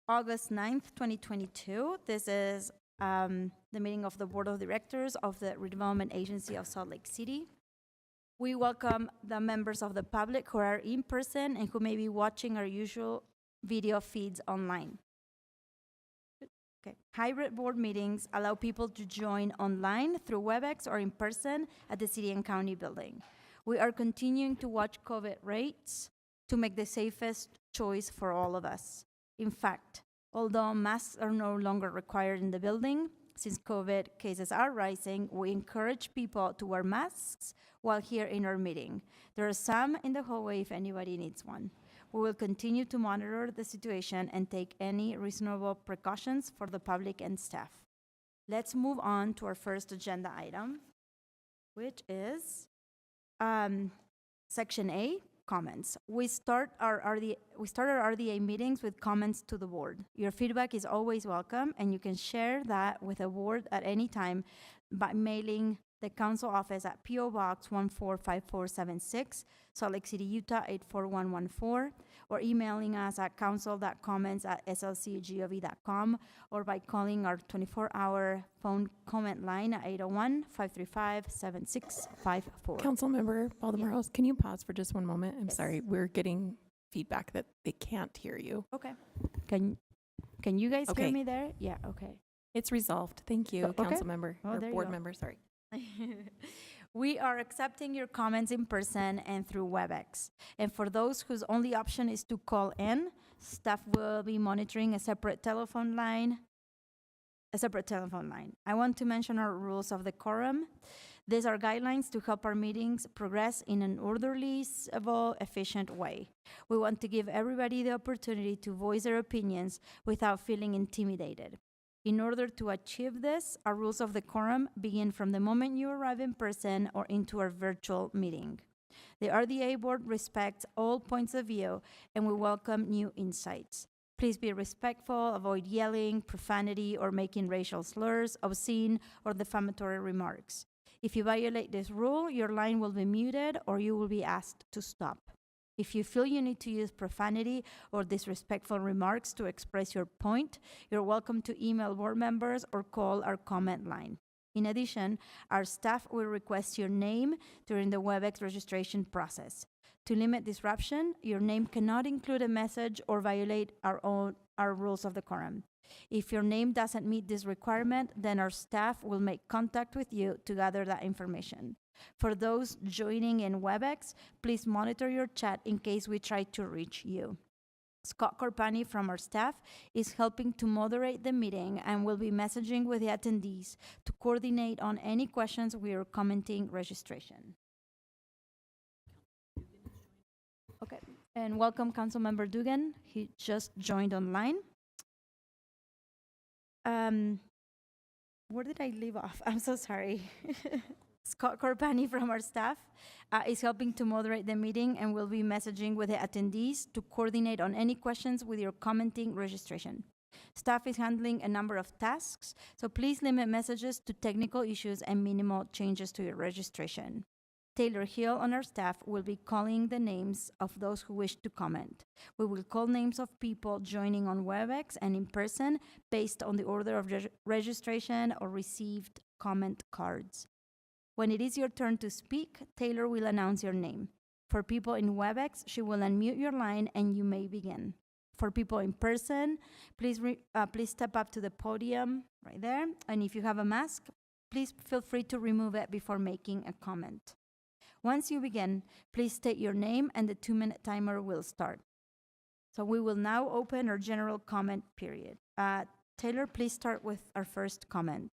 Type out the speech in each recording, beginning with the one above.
August 9th, 2022. This is the meeting of the Board of Directors of the Redevelopment Agency of Salt Lake City. We welcome the members of the public who are in person and who may be watching our usual video feeds online. Okay. Hybrid board meetings allow people to join online through WebEx or in person at the City and County building. We are continuing to watch COVID rates to make the safest choice for all of us. In fact, although masks are no longer required in the building, since COVID cases are rising, we encourage people to wear masks while here in our meeting. There are some in the hallway if anybody needs one. We will continue to monitor the situation and take any reasonable precautions for the public and staff. Let's move on to our first agenda item, which is Section A, comments. We start our RDA meetings with comments to the board. Your feedback is always welcome, and you can share that with the board at any time by mailing the council office at P.O. Box 145476, Salt Lake City, Utah 84114, or emailing us at council.comments@slcgov.com, or by calling our 24-hour phone comment line at 801-535-7654. Councilmember Valdemoros, can you pause for just one moment? I'm sorry, we're getting feedback that they can't hear you. Okay. Can you guys hear me there? Yeah, okay. It's resolved. Thank you, Councilmember, or board member, sorry. We are accepting your comments in person and through WebEx. And for those whose only option is to call in, staff will be monitoring a separate telephone line. I want to mention our rules of the quorum. These are guidelines to help our meetings progress in an orderly, civil, efficient way. We want to give everybody the opportunity to voice their opinions without feeling intimidated. In order to achieve this, our rules of the quorum begin from the moment you arrive in person or into our virtual meeting. The RDA board respects all points of view, and we welcome new insights. Please be respectful, avoid yelling, profanity, or making racial slurs, obscene, or defamatory remarks. If you violate this rule, your line will be muted or you will be asked to stop. If you feel you need to use profanity or disrespectful remarks to express your point, you're welcome to email board members or call our comment line. In addition, our staff will request your name during the WebEx registration process. To limit disruption, your name cannot include a message or violate our rules of the quorum. If your name doesn't meet this requirement, then our staff will make contact with you to gather that information. For those joining in WebEx, please monitor your chat in case we try to reach you. Scott Corpani from our staff is helping to moderate the meeting and will be messaging with the attendees to coordinate on any questions we are commenting registration. Okay, and welcome Councilmember Dugan. He just joined online. Where did I leave off? I'm so sorry. Scott Corpani from our staff is helping to moderate the meeting and will be messaging with the attendees to coordinate on any questions with your commenting registration. Staff is handling a number of tasks, so please limit messages to technical issues and minimal changes to your registration. Taylor Hill on our staff will be calling the names of those who wish to comment. We will call names of people joining on WebEx and in person based on the order of registration or received comment cards. When it is your turn to speak, Taylor will announce your name. For people in WebEx, she will unmute your line and you may begin. For people in person, please step up to the podium right there. And if you have a mask, please feel free to remove it before making a comment. Once you begin, please state your name and the 2-minute timer will start. So we will now open our general comment period. Taylor, please start with our first comment.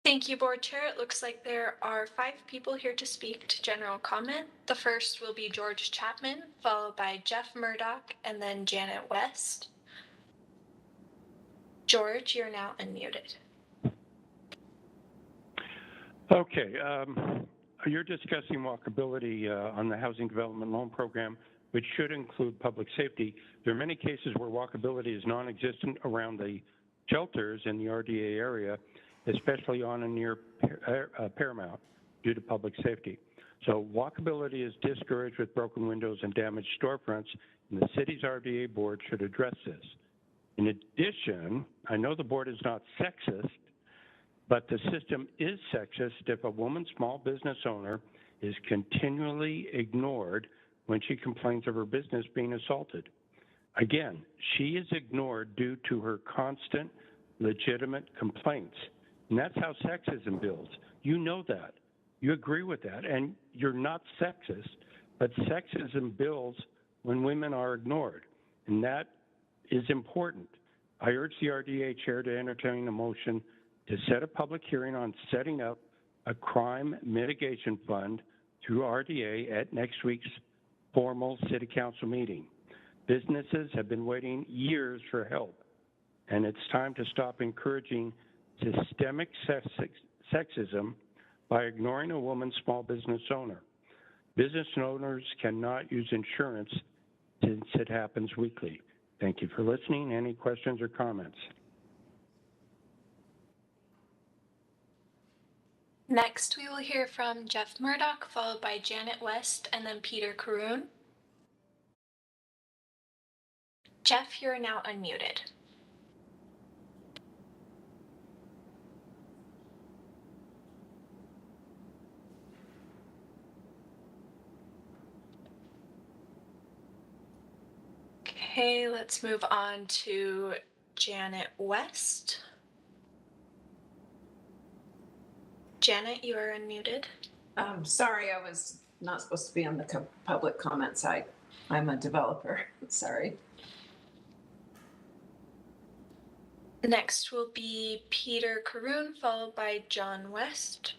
Thank you, Board Chair. It looks like there are 5 people here to speak to general comment. The first will be George Chapman, followed by Jeff Murdoch, and then Janet West. George, you're now unmuted. Okay. You're discussing walkability on the Housing Development Loan Program, which should include public safety. There are many cases where walkability is non-existent around the shelters in the RDA area, especially on and near Paramount, due to public safety. So walkability is discouraged with broken windows and damaged storefronts, and the city's RDA board should address this. In addition, I know the board is not sexist, but the system is sexist if a woman small business owner is continually ignored when she complains of her business being assaulted. Again, she is ignored due to her constant, legitimate complaints. And that's how sexism builds. You know that. You agree with that. And you're not sexist, but sexism builds when women are ignored. And that is important. I urge the RDA chair to entertain a motion to set a public hearing on setting up a crime mitigation fund through RDA at next week's formal city council meeting. Businesses have been waiting years for help, and it's time to stop encouraging systemic sexism by ignoring a woman small business owner. Business owners cannot use insurance since it happens weekly. Thank you for listening. Any questions or comments? Next, we will hear from Jeff Murdoch, followed by Janet West, and then Peter Caroon. Jeff, you're now unmuted. Okay, let's move on to Janet West. Janet, you are unmuted. Sorry, I was not supposed to be on the public comment side. I'm a developer. Sorry. Next will be Peter Caroon, followed by John West.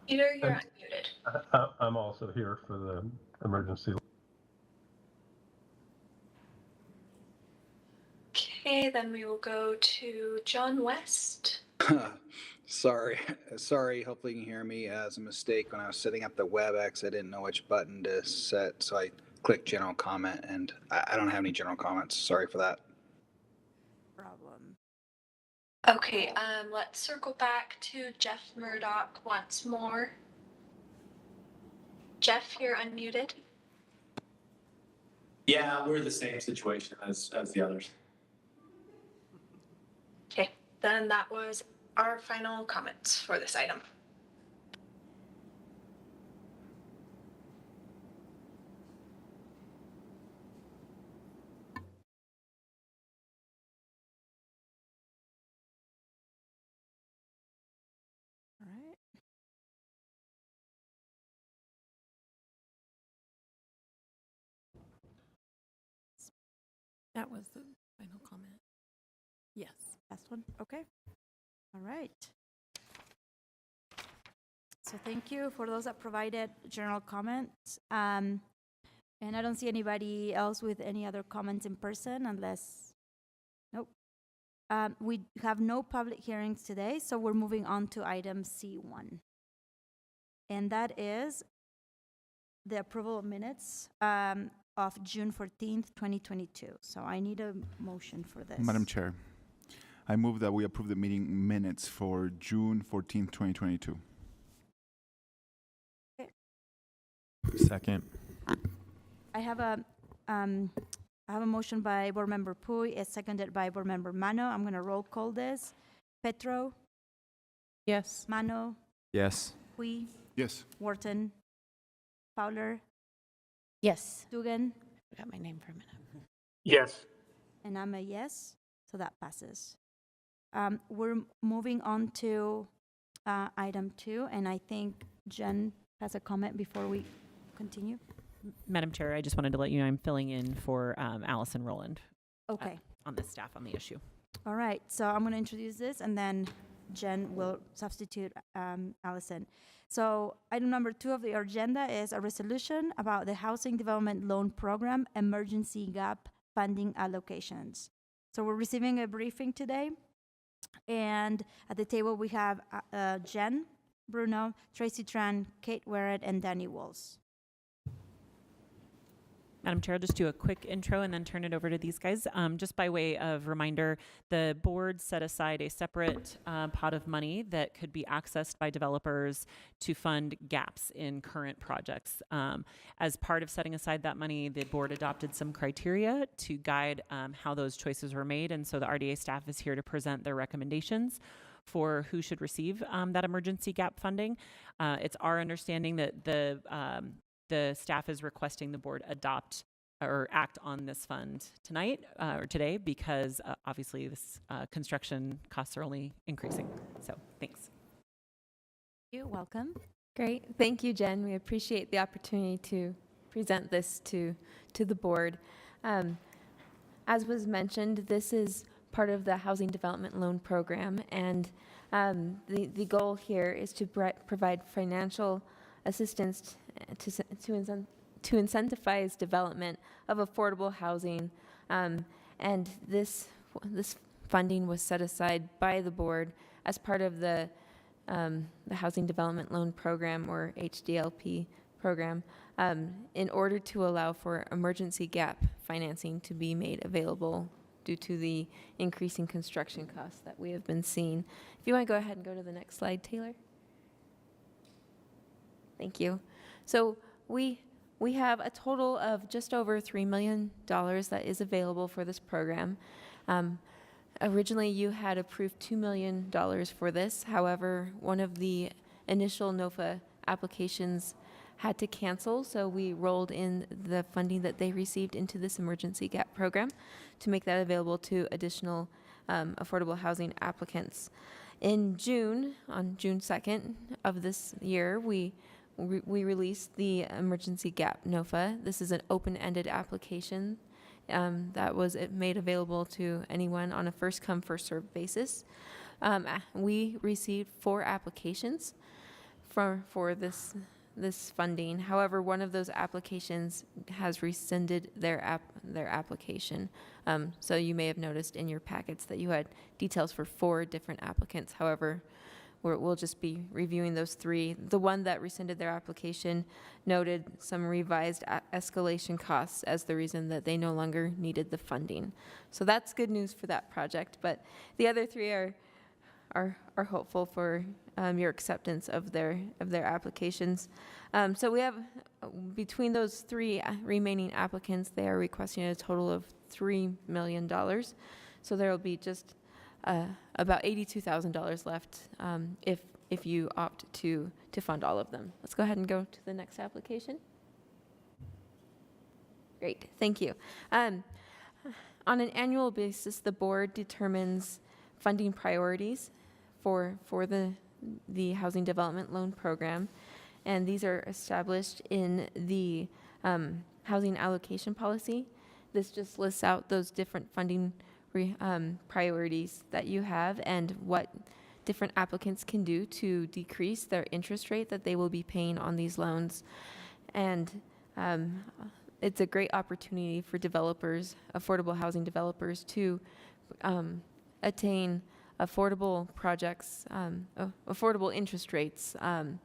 Peter, you're unmuted. I'm also here for the emergency. Okay, then we will go to John West. Sorry. Hopefully you can hear me. As a mistake, when I was setting up the WebEx, I didn't know which button to set, so I clicked general comment, and I don't have any general comments. Sorry for that. Problem. Okay, let's circle back to Jeff Murdoch once more. Jeff, you're unmuted. Yeah, we're the same situation as the others. Okay, then that was our final comments for this item. All right. That was the final comment. Yes. Last one. Okay. All right. So thank you for those that provided general comments. And I don't see anybody else with any other comments in person unless, nope. We have no public hearings today, so we're moving on to item C1. And that is the approval of minutes of June 14th, 2022. So I need a motion for this. Madam Chair, I move that we approve the meeting minutes for June 14th, 2022. Okay. Second. I have a motion by Board Member Puy, it's seconded by Board Member Mano. I'm going to roll call this. Petro, Yes. Mano, Yes. Puy, Yes. Wharton, Fowler, Yes. Dugan, Forgot my name for a minute. Yes. and I'm a yes, so that passes. We're moving on to item 2, and I think Jen has a comment before we continue. Madam Chair, I just wanted to let you know I'm filling in for Allison Rowland Okay. on the staff on the issue. All right, so I'm going to introduce this, and then Jen will substitute Allison. So item number 2 of the agenda is a resolution about the Housing Development Loan Program Emergency Gap Funding Allocations. So we're receiving a briefing today, and at the table we have Jen Bruno, Tracy Tran, Kate Werrett, and Danny Walls. Madam Chair, I'll just do a quick intro and then turn it over to these guys. Just by way of reminder, the board set aside a separate pot of money that could be accessed by developers to fund gaps in current projects. As part of setting aside that money, the board adopted some criteria to guide how those choices were made. And so the RDA staff is here to present their recommendations for who should receive that emergency gap funding. It's our understanding that the staff is requesting the board adopt or act on this fund tonight or today because obviously this construction costs are only increasing. So thanks. You're welcome. Great. Thank you, Jen. We appreciate the opportunity to present this to the board. As was mentioned, this is part of the Housing Development Loan Program, and the goal here is to provide financial assistance to incentivize development of affordable housing, and this funding was set aside by the board as part of the Housing Development Loan Program, or HDLP program, in order to allow for emergency gap financing to be made available due to the increasing construction costs that we have been seeing. If you want to go ahead and go to the next slide, Taylor. Thank you. So we have a total of just over $3 million that is available for this program. Originally, you had approved $2 million for this. However, one of the initial NOFA applications had to cancel, so we rolled in the funding that they received into this emergency gap program to make that available to additional affordable housing applicants. In June, on June 2nd of this year, we released the emergency gap NOFA. This is an open-ended application that was made available to anyone on a first-come, first-served basis. We received 4 applications for this funding. However, one of those applications has rescinded their application. So you may have noticed in your packets that you had details for 4 different applicants. However, we'll just be reviewing those 3. The one that rescinded their application noted some revised escalation costs as the reason that they no longer needed the funding. So that's good news for that project. But the other 3 are hopeful for your acceptance of their applications. So we have, between those 3 remaining applicants, they are requesting a total of $3 million. So there will be just about $82,000 left if you opt to fund all of them. Let's go ahead and go to the next application. Great, thank you. On an annual basis, the board determines funding priorities for the Housing Development Loan Program, and these are established in the Housing Allocation Policy. This just lists out those different funding priorities that you have and what different applicants can do to decrease their interest rate that they will be paying on these loans. And it's a great opportunity for developers, affordable housing developers, to attain affordable projects, affordable interest rates, and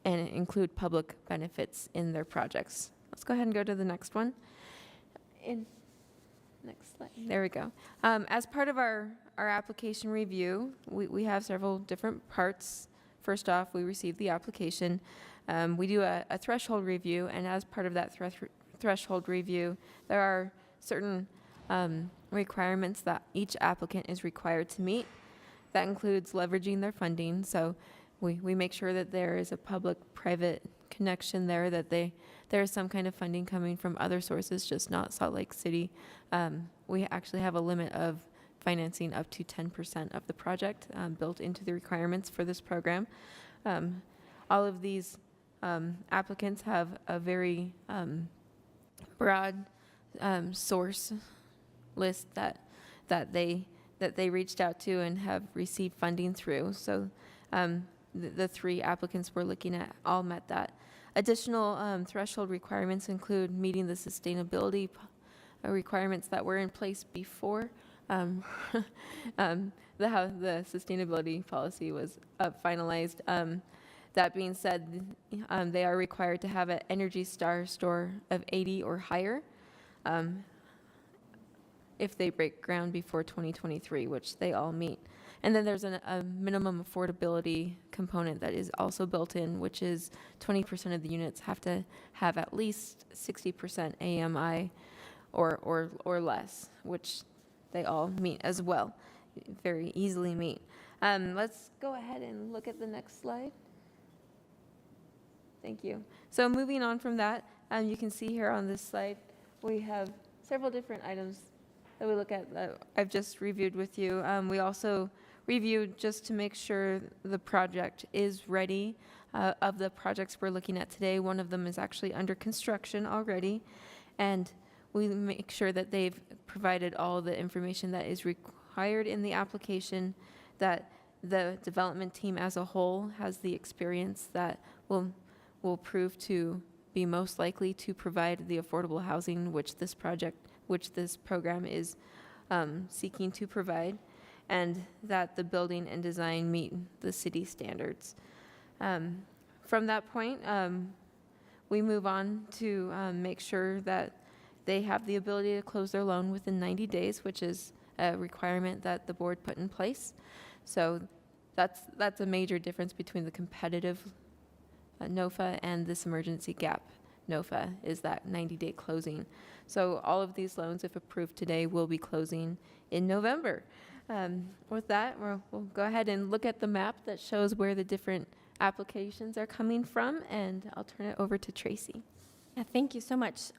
include public benefits in their projects. Let's go ahead and go to the next one. Next slide. There we go. As part of our application review, we have several different parts. First off, we receive the application. We do a threshold review, and as part of that threshold review, there are certain requirements that each applicant is required to meet. That includes leveraging their funding. So we make sure that there is a public-private connection there, that there is some kind of funding coming from other sources, just not Salt Lake City. We actually have a limit of financing up to 10% of the project built into the requirements for this program. All of these applicants have a very broad source list that they reached out to and have received funding through. So the 3 applicants we're looking at all met that. Additional threshold requirements include meeting the sustainability requirements that were in place before the sustainability policy was finalized. That being said, they are required to have an Energy Star score of 80 or higher if they break ground before 2023, which they all meet. And then there's a minimum affordability component that is also built in, which is 20% of the units have to have at least 60% AMI or less, which they all meet as well, very easily meet. Let's go ahead and look at the next slide. Thank you. So moving on from that, you can see here on this slide, we have several different items that we look at that I've just reviewed with you. We also reviewed just to make sure the project is ready. Of the projects we're looking at today, one of them is actually under construction already, and we make sure that they've provided all the information that is required in the application, that the development team as a whole has the experience that will prove to be most likely to provide the affordable housing which this program is seeking to provide, and that the building and design meet the city standards. From that point, we move on to make sure that they have the ability to close their loan within 90 days, which is a requirement that the board put in place. So that's a major difference between the competitive NOFA and this emergency gap NOFA, is that 90-day closing. So all of these loans, if approved today, will be closing in November. With that, we'll go ahead and look at the map that shows where the different applications are coming from, and I'll turn it over to Tracy. Yeah, thank you so much.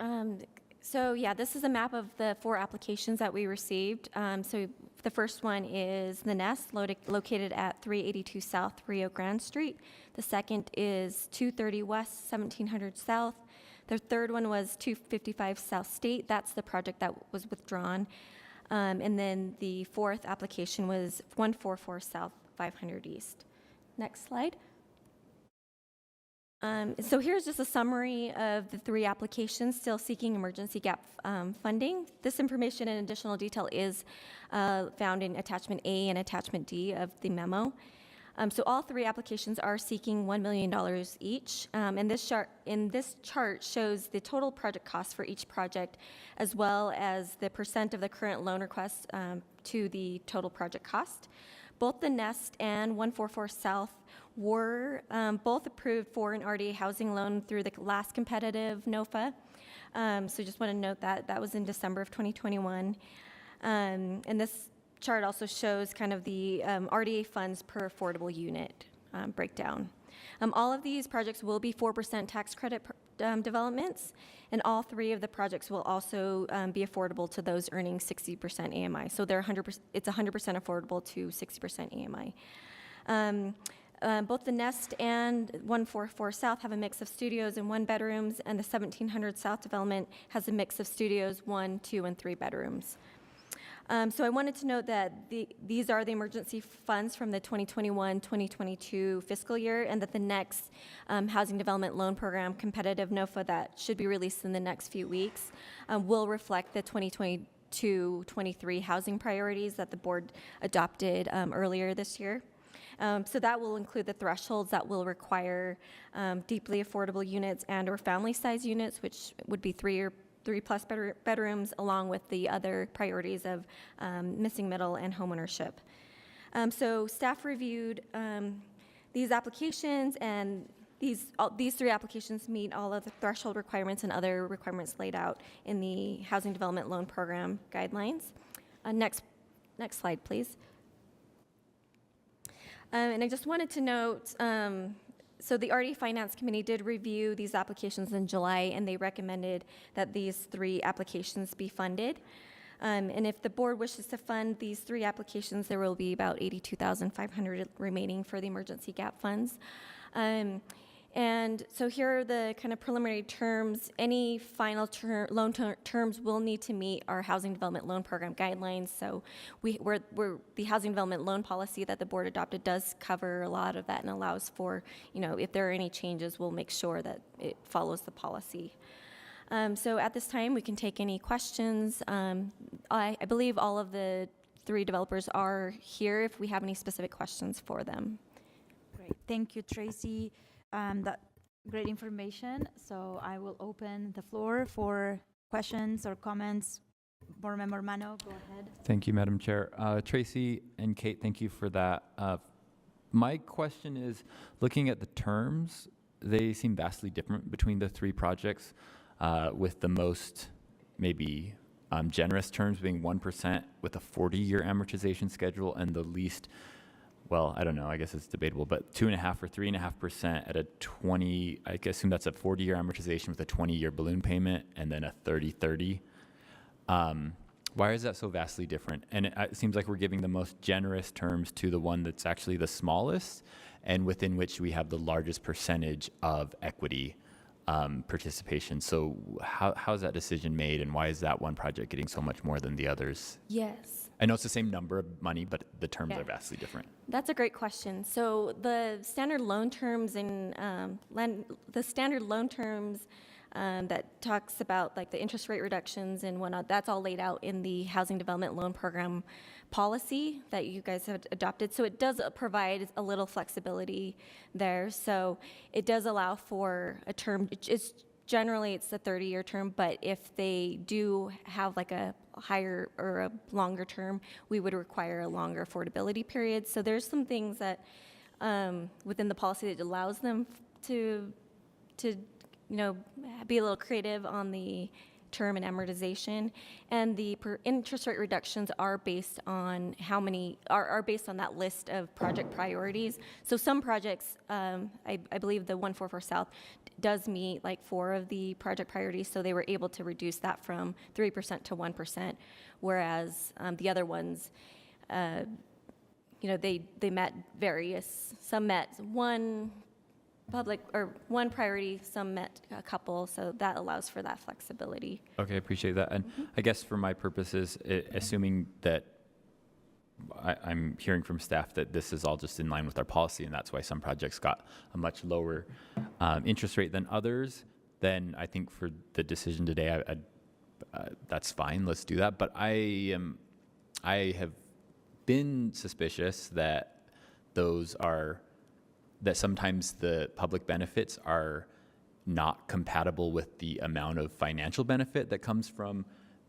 So yeah, this is a map of the 4 applications that we received. So the first one is The Nest, located at 382 South Rio Grande Street. The second is 230 West, 1700 South. The third one was 255 South State. That's the project that was withdrawn. And then the fourth application was 144 South, 500 East. Next slide. So here's just a summary of the 3 applications still seeking emergency gap funding. This information in additional detail is found in Attachment A and Attachment D of the memo. So all 3 applications are seeking $1 million each. And this chart shows the total project cost for each project, as well as the percent of the current loan request to the total project cost. Both the Nest and 144 South were both approved for an RDA housing loan through the last competitive NOFA. So just want to note that that was in December of 2021. And this chart also shows kind of the RDA funds per affordable unit breakdown. All of these projects will be 4% tax credit developments, and all 3 of the projects will also be affordable to those earning 60% AMI. So they're 100%, it's 100% affordable to 60% AMI. Both the Nest and 144 South have a mix of studios and 1-bedrooms, and the 1700 South development has a mix of studios, 1, 2, and 3 bedrooms. So I wanted to note that these are the emergency funds from the 2021-2022 fiscal year, and that the next Housing Development Loan Program competitive NOFA that should be released in the next few weeks will reflect the 2022-23 housing priorities that the board adopted earlier this year. So that will include the thresholds that will require deeply affordable units and or family size units, which would be 3 plus bedrooms, along with the other priorities of missing middle and homeownership. So staff reviewed these applications, and these 3 applications meet all of the threshold requirements and other requirements laid out in the Housing Development Loan Program guidelines. Next slide, please. And I just wanted to note, so the RDA Finance Committee did review these applications in July, and they recommended that these 3 applications be funded. And if the board wishes to fund these 3 applications, there will be about $82,500 remaining for the emergency gap funds. And so here are the kind of preliminary terms. Any final loan terms will need to meet our Housing Development Loan Program guidelines. So the Housing Development Loan Policy that the board adopted does cover a lot of that and allows for, if there are any changes, we'll make sure that it follows the policy. So at this time, we can take any questions. I believe all of the 3 developers are here if we have any specific questions for them. Great. Thank you, Tracy. That great information. So I will open the floor for questions or comments. Board Member Mano, go ahead. Thank you, Madam Chair. Tracy and Kate, thank you for that. My question is, looking at the terms, they seem vastly different between the three projects, with the most maybe generous terms being 1% with a 40-year amortization schedule, and the least, well, I don't know, I guess it's debatable, but 2.5% or 3.5% at a 20, I assume that's a 40-year amortization with a 20-year balloon payment, and then a 30-30. Why is that so vastly different? And it seems like we're giving the most generous terms to the one that's actually the smallest, and within which we have the largest percentage of equity participation. So how is that decision made, and why is that one project getting so much more than the others? Yes. I know it's the same number of money, but the terms are vastly different. That's a great question. So the standard loan terms that talks about like the interest rate reductions and whatnot, that's all laid out in the Housing Development Loan Program policy that you guys have adopted. So it does provide a little flexibility there. So it does allow for a term. Generally it's a 30-year term, but if they do have like a higher or a longer term, we would require a longer affordability period. So there's some things that within the policy that allows them to be a little creative on the term and amortization, and the interest rate reductions are based on are based on that list of project priorities. So some projects, I believe the 144 South does meet like 4 of the project priorities, so they were able to reduce that from 3% to 1%, whereas the other ones, they met various. Some met one priority, some met a couple, so that allows for that flexibility. Okay, I appreciate that. And I guess for my purposes, assuming that I'm hearing from staff that this is all just in line with our policy, and that's why some projects got a much lower interest rate than others, then I think for the decision today, that's fine, let's do that. But I have been suspicious that that sometimes the public benefits are not compatible with the amount of financial benefit that comes from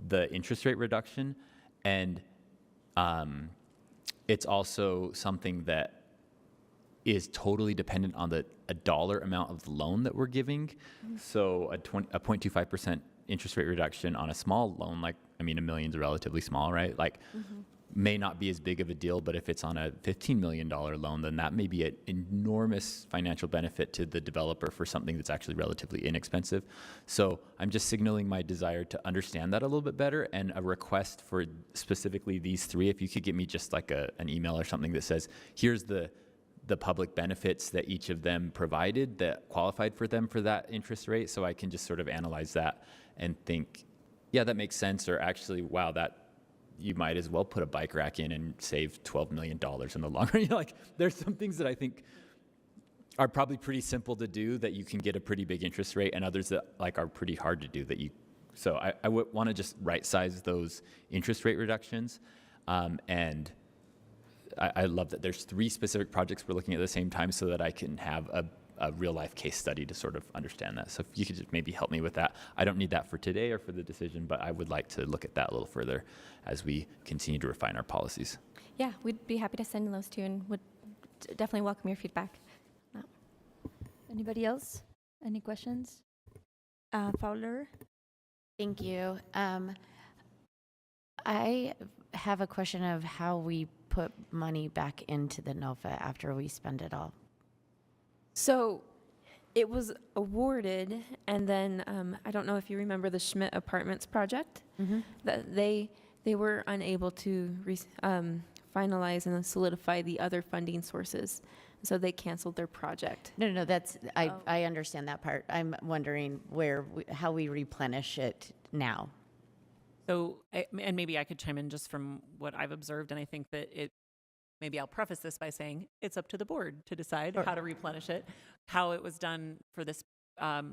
the interest rate reduction. And it's also something that is totally dependent on a dollar amount of the loan that we're giving. Mm-hmm. So a 0.25% interest rate reduction on a small loan, $1 million is relatively small, right? May not be as big of a deal, but if it's on a $15 million loan, then that may be an enormous financial benefit to the developer for something that's actually relatively inexpensive. So I'm just signaling my desire to understand that a little bit better, and a request for specifically these three. If you could get me just like an email or something that says, here's the public benefits that each of them provided that qualified for them for that interest rate, so I can just sort of analyze that and think, yeah, that makes sense, or actually, wow, that you might as well put a bike rack in and save $12 million in the long run. There's some things that I think are probably pretty simple to do that you can get a pretty big interest rate, and others that are pretty hard to do so I would want to just right size those interest rate reductions. And I love that there's 3 specific projects we're looking at the same time, so that I can have a real life case study to sort of understand that. So if you could just maybe help me with that. I don't need that for today or for the decision, but I would like to look at that a little further as we continue to refine our policies. Yeah, we'd be happy to send those to you, and would definitely welcome your feedback. Anybody else? Any questions? Fowler? Thank you. I have a question of how we put money back into the NOFA after we spend it all. So it was awarded, and then I don't know if you remember the Schmidt Apartments project. Mm-hmm. That they were unable to finalize and solidify the other funding sources, so they canceled their project. No, I understand that part. I'm wondering how we replenish it now. So, and maybe I could chime in just from what I've observed, and I think that maybe I'll preface this by saying it's up to the board to decide how to replenish it. How it was done for this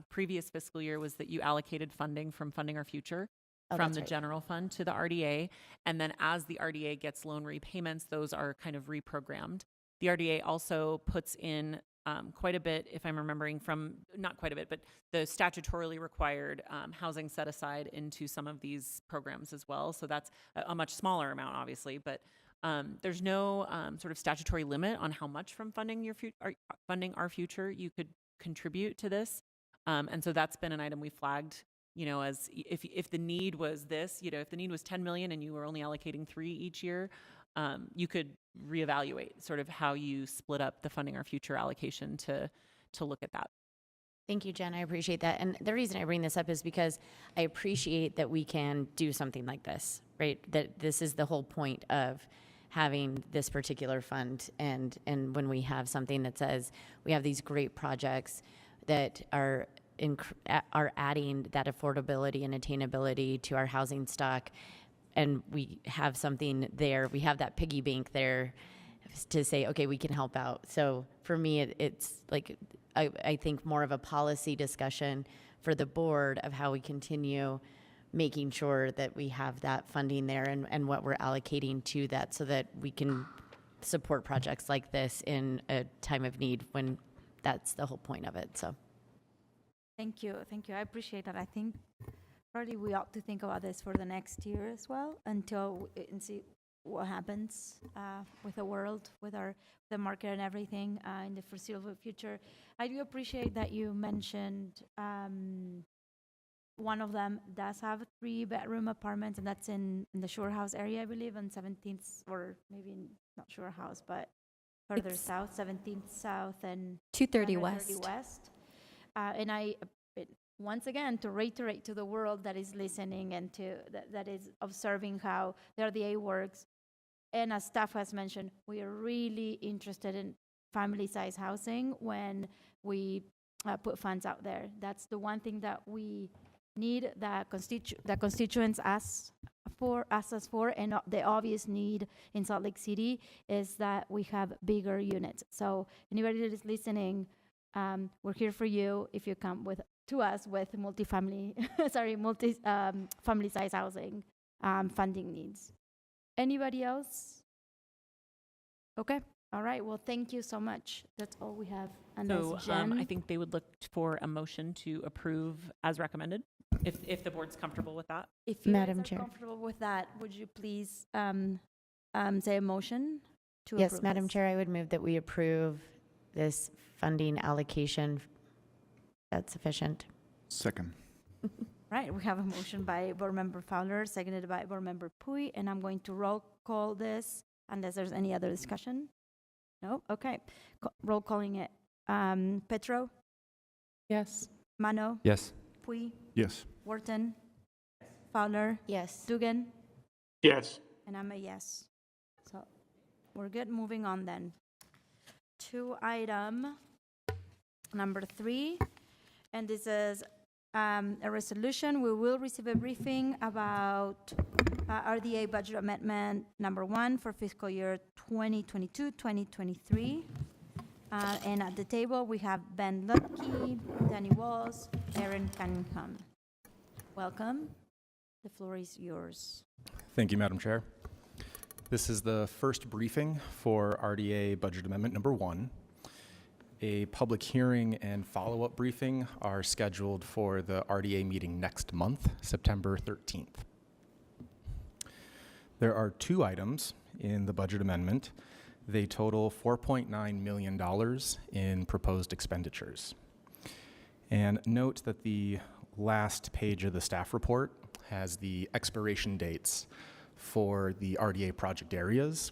previous fiscal year was that you allocated funding from Funding Our Future from the general fund to the RDA. And then as the RDA gets loan repayments, those are kind of reprogrammed The RDA also puts in quite a bit, if I'm remembering from, not quite a bit, but the statutorily required housing set aside into some of these programs as well. So that's a much smaller amount, obviously, but there's no sort of statutory limit on how much from funding funding our future you could contribute to this. And so that's been an item we flagged, as if the need was this, if the need was 10 million and you were only allocating 3 each year, you could reevaluate sort of how you split up the funding our future allocation to look at that. Thank you, Jen. I appreciate that. And the reason I bring this up is because I appreciate that we can do something like this, right? That this is the whole point of having this particular fund. And when we have something that says we have these great projects that are adding that affordability and attainability to our housing stock, and we have something there, we have that piggy bank there to say, okay, we can help out. So for me, it's like, I think more of a policy discussion for the board of how we continue making sure that we have that funding there and what we're allocating to that so that we can support projects like this in a time of need when that's the whole point of it. So Thank you. I appreciate that. I think probably we ought to think about this for the next year as well and see what happens with the world, with the market and everything in the foreseeable future. I do appreciate that you mentioned one of them does have 3-bedroom apartments, and that's in the Shore House area, I believe, on 17th, or maybe not Shore House, but further south, 17th South and 230 West. And once again, to reiterate to the world that is listening and that is observing how the RDA works, and as staff has mentioned, we are really interested in family-size housing when we put funds out there. That's the one thing that we need, that constituents ask us for, and the obvious need in Salt Lake City is that we have bigger units. So anybody that is listening, we're here for you if you come to us with family size housing funding needs. Anybody else? Okay. All right. Well, thank you so much. That's all we have. And So I think they would look for a motion to approve as recommended, if the board's comfortable with that. If you Madam guys are Chair. comfortable with that, would you please say a motion to approve yes, Madam this? Chair, I would move that we approve this funding allocation. That's sufficient. Second. Right, we have a motion by Board Member Fowler, seconded by Board Member Pui, and I'm going to roll call this unless there's any other discussion. No? Okay. Roll calling it. Petro, Yes. Mano, Yes. Pui, Yes. Wharton, Fowler, Yes. Dugan, Yes. and I'm a yes. So we're good. Moving on then to item number 3, and this is a resolution. We will receive a briefing about RDA budget amendment number 1 for fiscal year 2022-2023. And at the table, we have Ben Lutke, Danny Walls, Aaron Cunningham. Welcome. The floor is yours. Thank you, Madam Chair. This is the first briefing for RDA Budget Amendment number 1. A public hearing and follow-up briefing are scheduled for the RDA meeting next month, September 13th. There are 2 items in the budget amendment. They total $4.9 million in proposed expenditures. And note that the last page of the staff report has the expiration dates for the RDA project areas,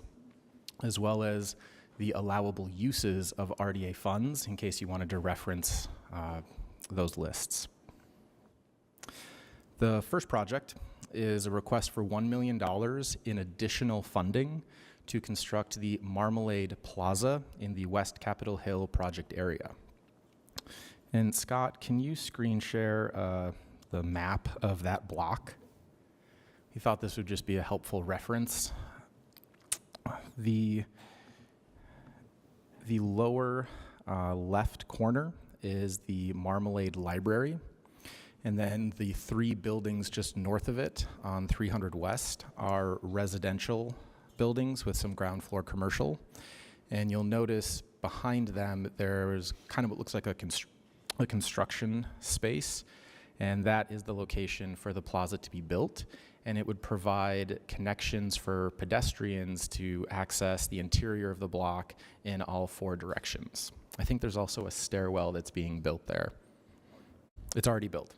as well as the allowable uses of RDA funds, in case you wanted to reference those lists. The first project is a request for $1 million in additional funding to construct the Marmalade Plaza in the West Capitol Hill project area. And Scott, can you screen share the map of that block? We thought this would just be a helpful reference. The lower left corner is the Marmalade Library, and then the 3 buildings just north of it on 300 West are residential buildings with some ground floor commercial, And you'll notice behind them there's kind of what looks like a construction space, and that is the location for the plaza to be built. And it would provide connections for pedestrians to access the interior of the block in all 4 directions. I think there's also a stairwell that's being built there. It's already built.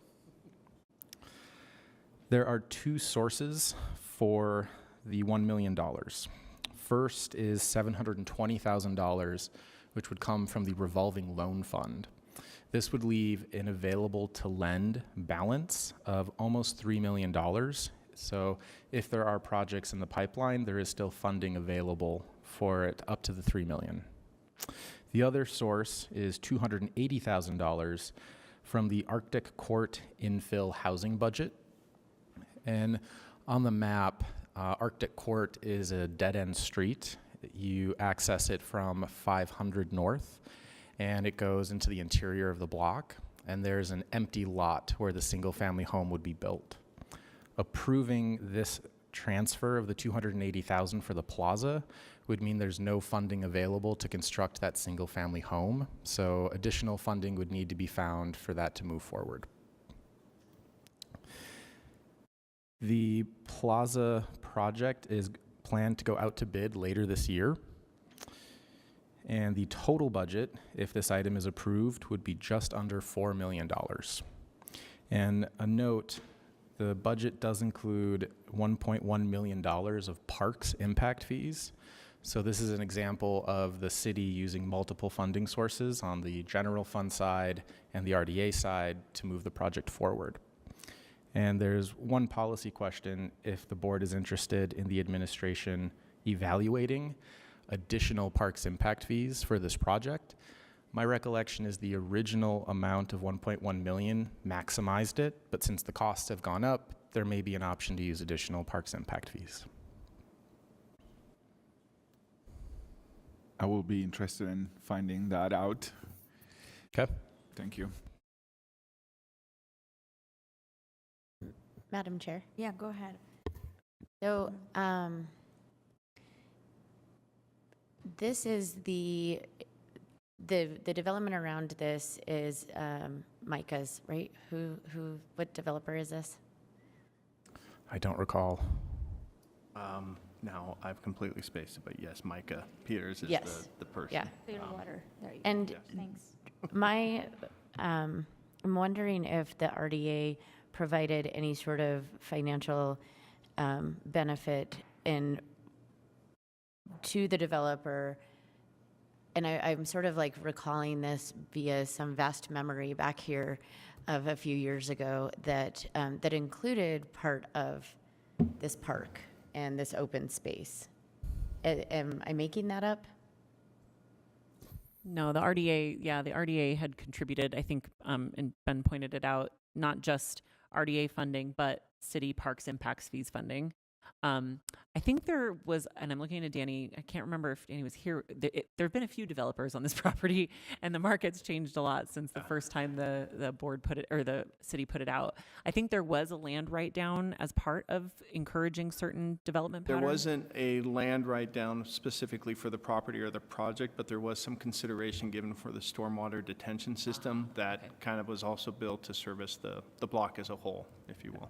There are 2 sources for the $1 million. First is $720,000, which would come from the Revolving Loan Fund. This would leave an available to lend balance of almost $3 million. So if there are projects in the pipeline, there is still funding available for it up to the $3 million. The other source is $280,000 from the Arctic Court infill housing budget. And on the map, Arctic Court is a dead-end street. You access it from 500 North, and it goes into the interior of the block, and there's an empty lot where the single-family home would be built. Approving this transfer of the $280,000 for the plaza would mean there's no funding available to construct that single-family home, so additional funding would need to be found for that to move forward. The plaza project is planned to go out to bid later this year, and the total budget, if this item is approved, would be just under $4 million. And a note, the budget does include $1.1 million of parks impact fees. So this is an example of the city using multiple funding sources on the general fund side and the RDA side to move the project forward. And there's one policy question if the board is interested in the administration evaluating additional parks impact fees for this project. My recollection is the original amount of 1.1 million maximized it, but since the costs have gone up, there may be an option to use additional parks impact fees. I will be interested in finding that out. Okay. Thank you. Madam Chair. Yeah, go ahead. So, this is the development around this is Micah's, right? What developer is this? I don't recall. Now I've completely spaced it, but yes, Micah Peters is Yes. the person. Yeah. Clearwater. There you And go. Thanks. I'm wondering if the RDA provided any sort of financial benefit to the developer. And I'm sort of like recalling this via some vast memory back here of a few years ago that included part of this park and this open space. Am I making that up? No, the RDA had contributed, I think, and Ben pointed it out, not just RDA funding, but city parks impacts fees funding. I think there was, and I'm looking at Danny, I can't remember if Danny was here. There have been a few developers on this property, and the market's changed a lot since the first time the board put it, or the city put it out. I think there was a land write-down as part of encouraging certain development patterns. There wasn't a land write-down specifically for the property or the project, but there was some consideration given for the stormwater detention system that kind of was also built to service the block as a whole, if you will.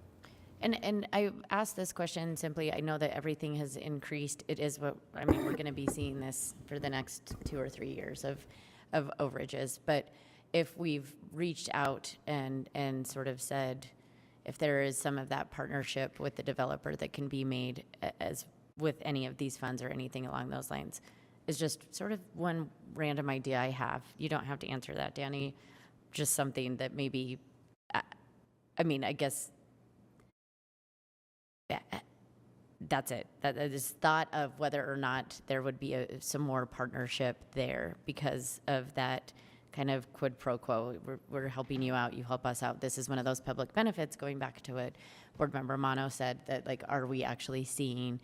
And I asked this question simply, I know that everything has increased. It is what, I mean, we're going to be seeing this for the next 2 or 3 years of overages. But if we've reached out and sort of said, if there is some of that partnership with the developer that can be made as with any of these funds or anything along those lines, is just sort of one random idea I have. You don't have to answer that, Danny. Just something that maybe, I mean, I guess that's it. That is thought of whether or not there would be some more partnership there because of that kind of quid pro quo. We're helping you out, you help us out. This is one of those public benefits. Going back to what Board Member Mano said, that like, are we actually seeing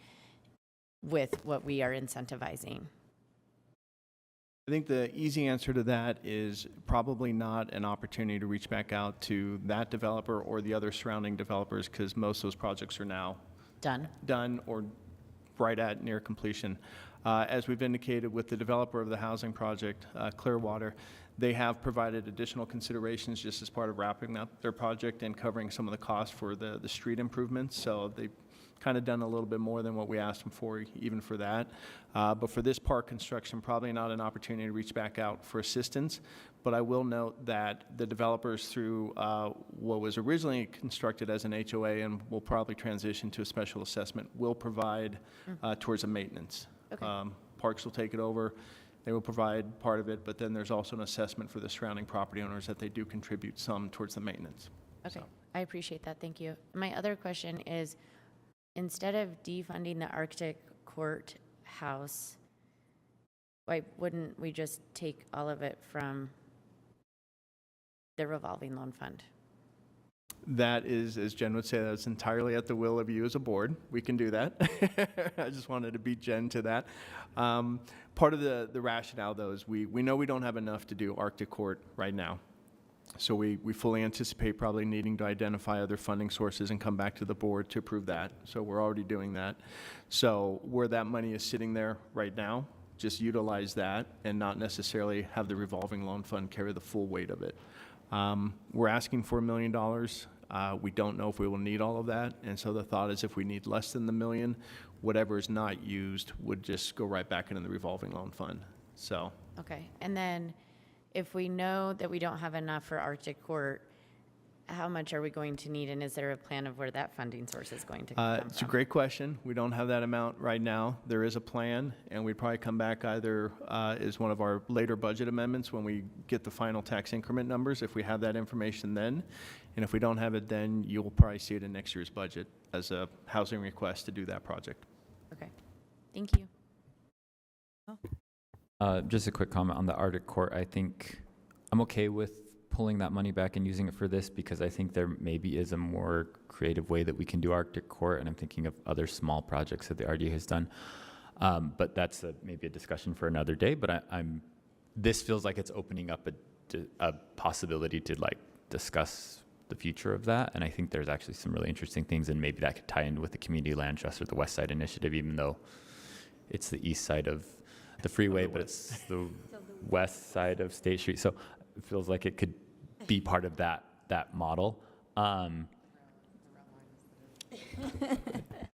with what we are incentivizing? I think the easy answer to that is probably not an opportunity to reach back out to that developer or the other surrounding developers because most of those projects are now done or right at near completion. As we've indicated with the developer of the housing project, Clearwater, they have provided additional considerations just as part of wrapping up their project and covering some of the costs for the street improvements. So they've kind of done a little bit more than what we asked them for, even for that. But for this park construction, probably not an opportunity to reach back out for assistance. But I will note that the developers, through what was originally constructed as an HOA and will probably transition to a special assessment, will provide towards the maintenance. Okay. Parks will take it over. They will provide part of it, but then there's also an assessment for the surrounding property owners that they do contribute some towards the maintenance. Okay, I appreciate that. Thank you. My other question is, instead of defunding the Arctic Court house, why wouldn't we just take all of it from the revolving loan fund? That is, as Jen would say, that's entirely at the will of you as a board. We can do that. I just wanted to beat Jen to that. Part of the rationale, though, is we know we don't have enough to do Arctic Court right now. So we fully anticipate probably needing to identify other funding sources and come back to the board to approve that. So we're already doing that. So where that money is sitting there right now, just utilize that and not necessarily have the revolving loan fund carry the full weight of it. We're asking for $1 million. We don't know if we will need all of that. And so the thought is if we need less than the million, whatever is not used would just go right back into the revolving loan fund. So. Okay, and then if we know that we don't have enough for Arctic Court, how much are we going to need, and is there a plan of where that funding source is going to come It's from? a great question. We don't have that amount right now. There is a plan, and we'd probably come back either as one of our later budget amendments when we get the final tax increment numbers, if we have that information then. And if we don't have it then, you'll probably see it in next year's budget as a housing request to do that project. Okay, thank you. Just a quick comment on the Arctic Court. I think I'm okay with pulling that money back and using it for this because I think there maybe is a more creative way that we can do Arctic Court, and I'm thinking of other small projects that the RDA has done. But that's maybe a discussion for another day. But this feels like it's opening up a possibility to like discuss the future of that, and I think there's actually some really interesting things, and maybe that could tie in with the Community Land Trust or the West Side Initiative, even though it's the east side of the freeway, but it's the west side of State Street. So it feels like it could be part of that model.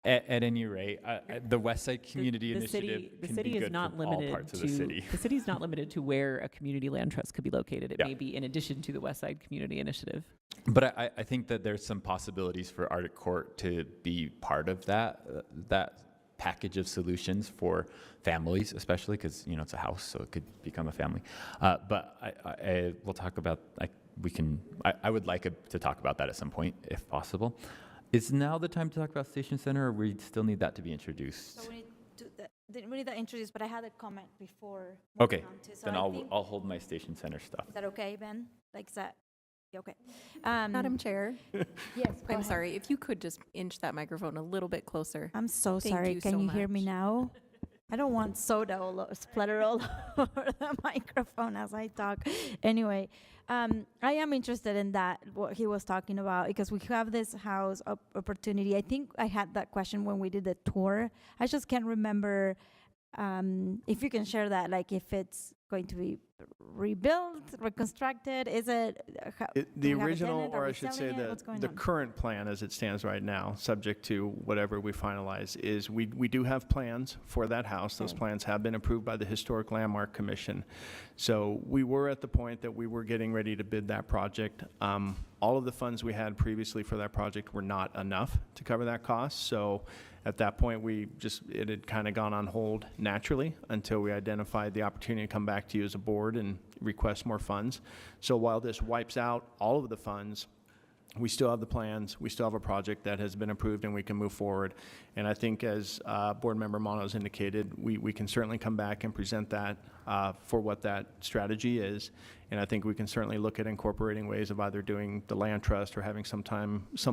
At any rate, the West Side Community Initiative The can city be is good not for all limited parts of to the city. the city is not limited to where a community land trust could be located. It Yeah. may be in addition to the West Side Community Initiative. But I think that there's some possibilities for Arctic Court to be part of that package of solutions for families, especially because it's a house, so it could become a family. But we'll talk about. I would like to talk about that at some point, if possible. Is now the time to talk about Station Center, or we still need that to be introduced? So we need that introduced, but I had a comment before. Okay, moving on to, so then I think- I'll hold my Station Center stuff. Is that okay, Ben? Like, is that, yeah, okay. Madam Chair, Yes, go I'm ahead. sorry, if you could just inch that microphone a little bit closer. I'm so Thank sorry. you Can so you hear me much. now? I don't want soda splatter all over the microphone as I talk. Anyway, I am interested in that, what he was talking about, because we have this house opportunity. I think I had that question when we did the tour. I just can't remember if you can share that, like if it's going to be rebuilt, reconstructed, is it? The original, or I should say the current plan as it stands right now, subject to whatever we finalize, is we do have plans for that house. Those plans have been approved by the Historic Landmark Commission. So we were at the point that we were getting ready to bid that project. All of the funds we had previously for that project were not enough to cover that cost. So at that point, it had kind of gone on hold naturally until we identified the opportunity to come back to you as a board and request more funds. So while this wipes out all of the funds, we still have the plans, we still have a project that has been approved and we can move forward. And I think as Board Member Mono's indicated, we can certainly come back and present that for what that strategy is. And I think we can certainly look at incorporating ways of either doing the land trust or having some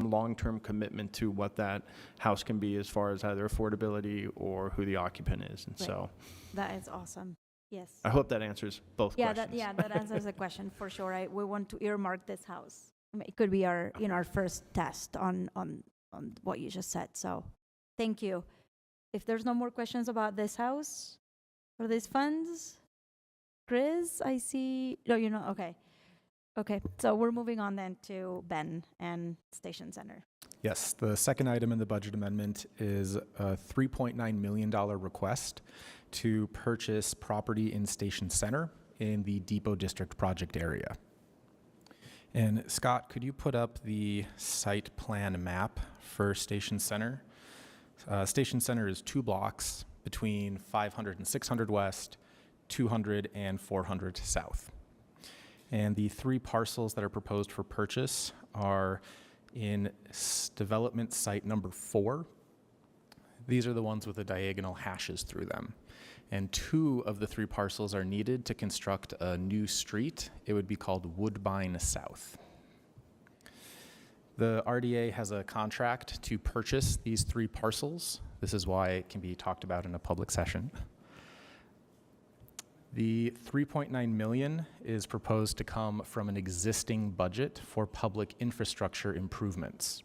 long-term commitment to what that house can be as far as either affordability or who the occupant is. And so That is awesome. Yes. I hope that answers both questions. That answers the question for sure. We want to earmark this house. I mean, it could be our first test on what you just said. So thank you. If there's no more questions about this house, for these funds? Chris, I see. No, you're not. Okay. Okay. So we're moving on then to Ben and Station Center. Yes, the second item in the budget amendment is a $3.9 million request to purchase property in Station Center in the Depot District project area. And Scott, could you put up the site plan map for Station Center? Station Center is 2 blocks between 500 and 600 west, 200 and 400 south. And the 3 parcels that are proposed for purchase are in development site number 4. These are the ones with the diagonal hashes through them. And 2 of the 3 parcels are needed to construct a new street. It would be called Woodbine South. The RDA has a contract to purchase these 3 parcels. This is why it can be talked about in a public session. The $3.9 million is proposed to come from an existing budget for public infrastructure improvements.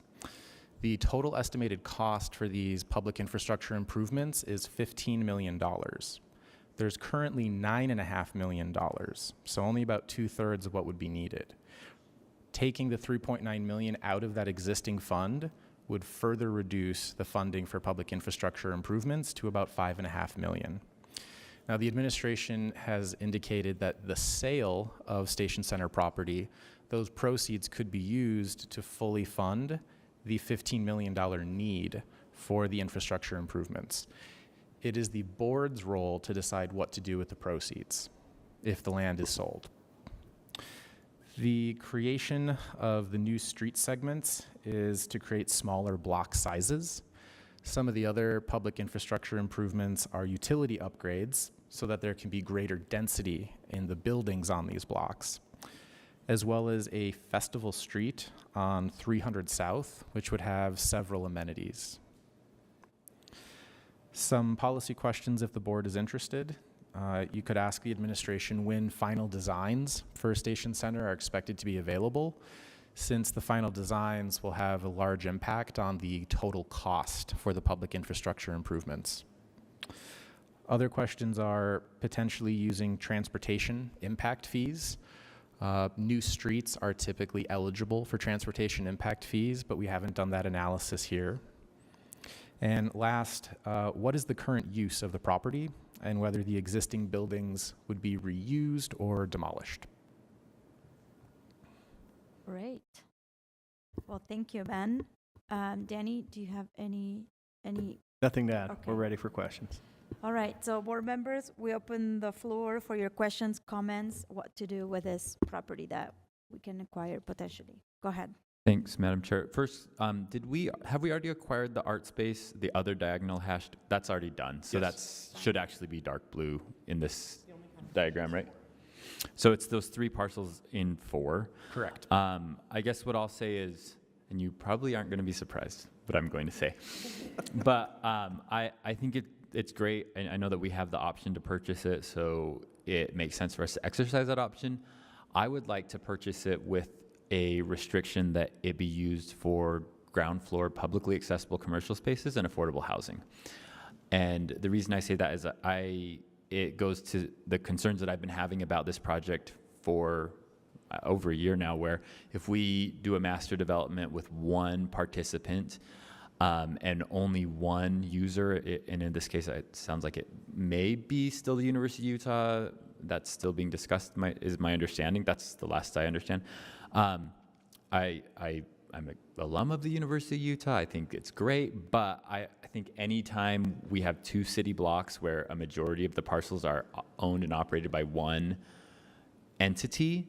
The total estimated cost for these public infrastructure improvements is $15 million. There's currently $9.5 million, so only about 2/3 of what would be needed. Taking the $3.9 million out of that existing fund would further reduce the funding for public infrastructure improvements to about $5.5 million. Now, the administration has indicated that the sale of Station Center property, those proceeds could be used to fully fund the $15 million need for the infrastructure improvements. It is the board's role to decide what to do with the proceeds if the land is sold. The creation of the new street segments is to create smaller block sizes. Some of the other public infrastructure improvements are utility upgrades so that there can be greater density in the buildings on these blocks, as well as a festival street on 300 South, which would have several amenities. Some policy questions if the board is interested. You could ask the administration when final designs for Station Center are expected to be available, since the final designs will have a large impact on the total cost for the public infrastructure improvements. Other questions are potentially using transportation impact fees. New streets are typically eligible for transportation impact fees, but we haven't done that analysis here. And last, what is the current use of the property and whether the existing buildings would be reused or demolished? Great. Well, thank you, Ben. Danny, do you have any? Nothing to add. Okay. We're ready for questions. All right, so board members, we open the floor for your questions, comments, what to do with this property that we can acquire potentially. Go ahead. Thanks, Madam Chair. First, have we already acquired the art space, the other diagonal hashed? That's already done. So Yes. that should actually be dark blue in this diagram, right? So it's those 3 parcels in 4. Correct. I guess what I'll say is, and you probably aren't going to be surprised what I'm going to say, but I think it's great. And I know that we have the option to purchase it, so it makes sense for us to exercise that option. I would like to purchase it with a restriction that it be used for ground floor publicly accessible commercial spaces and affordable housing. And the reason I say that is it goes to the concerns that I've been having about this project for over a year now, where if we do a master development with 1 participant and only 1 user, and in this case, it sounds like it may be still the University of Utah, that's still being discussed, is my understanding. That's the last I understand. I'm an alum of the University of Utah. I think it's great, but I think anytime we have 2 city blocks where a majority of the parcels are owned and operated by 1 entity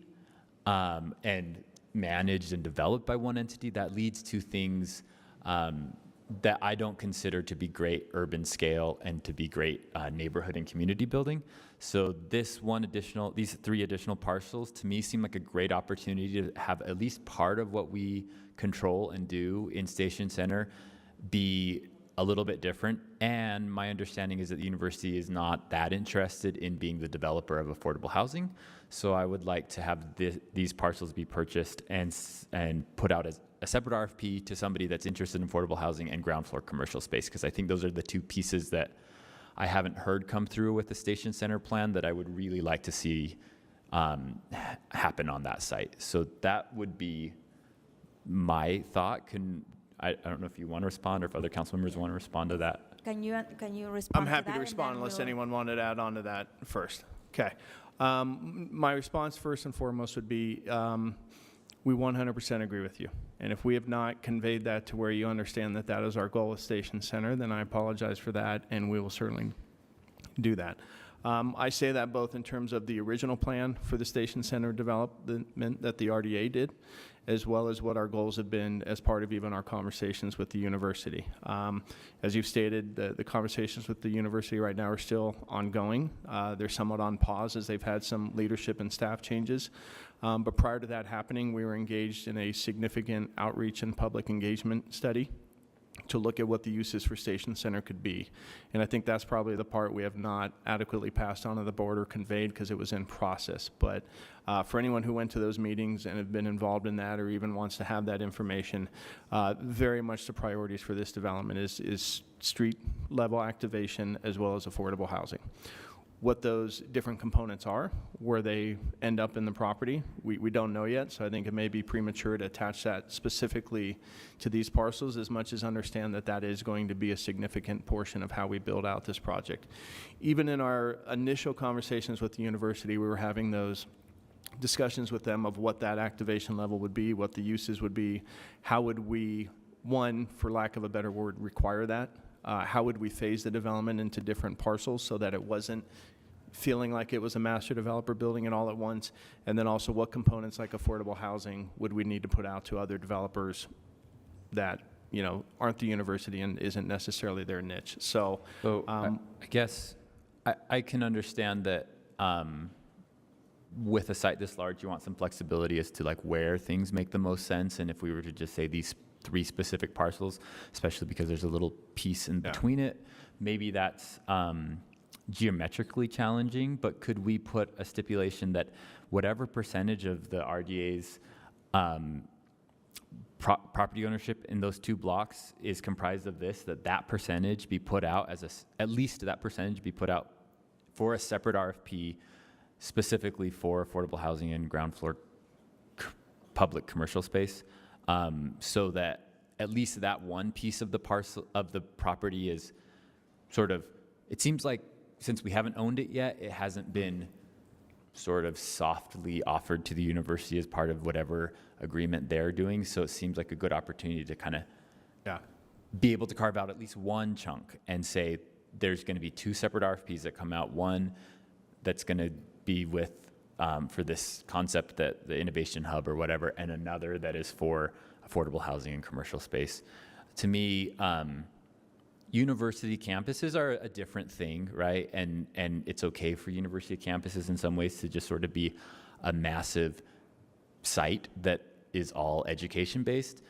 and managed and developed by 1 entity, that leads to things that I don't consider to be great urban scale and to be great neighborhood and community building. So these 3 additional parcels to me seem like a great opportunity to have at least part of what we control and do in Station Center be a little bit different. And my understanding is that the university is not that interested in being the developer of affordable housing. So I would like to have these parcels be purchased and put out as a separate RFP to somebody that's interested in affordable housing and ground floor commercial space, because I think those are the 2 pieces that I haven't heard come through with the station center plan that I would really like to see happen on that site. So that would be my thought. I don't know if you want to respond or if other council members want to respond to that. Can you respond I'm to happy that, to and respond then unless we'll- anyone wanted to add on to that first. Okay. My response first and foremost would be, we 100% agree with you. And if we have not conveyed that to where you understand that that is our goal with Station Center, then I apologize for that, and we will certainly do that. I say that both in terms of the original plan for the Station Center development that the RDA did, as well as what our goals have been as part of even our conversations with the university. As you've stated, the conversations with the university right now are still ongoing. They're somewhat on pause as they've had some leadership and staff changes. But prior to that happening, we were engaged in a significant outreach and public engagement study to look at what the uses for Station Center could be. And I think that's probably the part we have not adequately passed on to the board or conveyed because it was in process. But for anyone who went to those meetings and have been involved in that or even wants to have that information, very much the priorities for this development is street level activation as well as affordable housing. What those different components are, where they end up in the property, we don't know yet, so I think it may be premature to attach that specifically to these parcels as much as understand that that is going to be a significant portion of how we build out this project. Even in our initial conversations with the university, we were having those discussions with them of what that activation level would be, what the uses would be, how would we, one, for lack of a better word, require that? How would we phase the development into different parcels so that it wasn't feeling like it was a master developer building it all at once? And then also what components like affordable housing would we need to put out to other developers that, you know, aren't the university and isn't necessarily their niche. So I guess I can understand that with a site this large, you want some flexibility as to like where things make the most sense. And if we were to just say these 3 specific parcels, especially because there's a little piece in between it, maybe that's geometrically challenging, but could we put a stipulation that whatever percentage of the RDA's property ownership in those 2 blocks is comprised of this, that percentage be put out as at least that percentage be put out for a separate RFP specifically for affordable housing and ground floor public commercial space, so that at least that one piece of the parcel of the property is sort of, it seems like since we haven't owned it yet, it hasn't been sort of softly offered to the university as part of whatever agreement they're doing. So it seems like a good opportunity to kind of be able to carve out at least one chunk and say there's going to be 2 separate RFPs that come out. One that's going to be with for this concept, that the innovation hub or whatever, and another that is for affordable housing and commercial space. To me, university campuses are a different thing, right? And it's okay for university campuses in some ways to just sort of be a massive site that is all education based.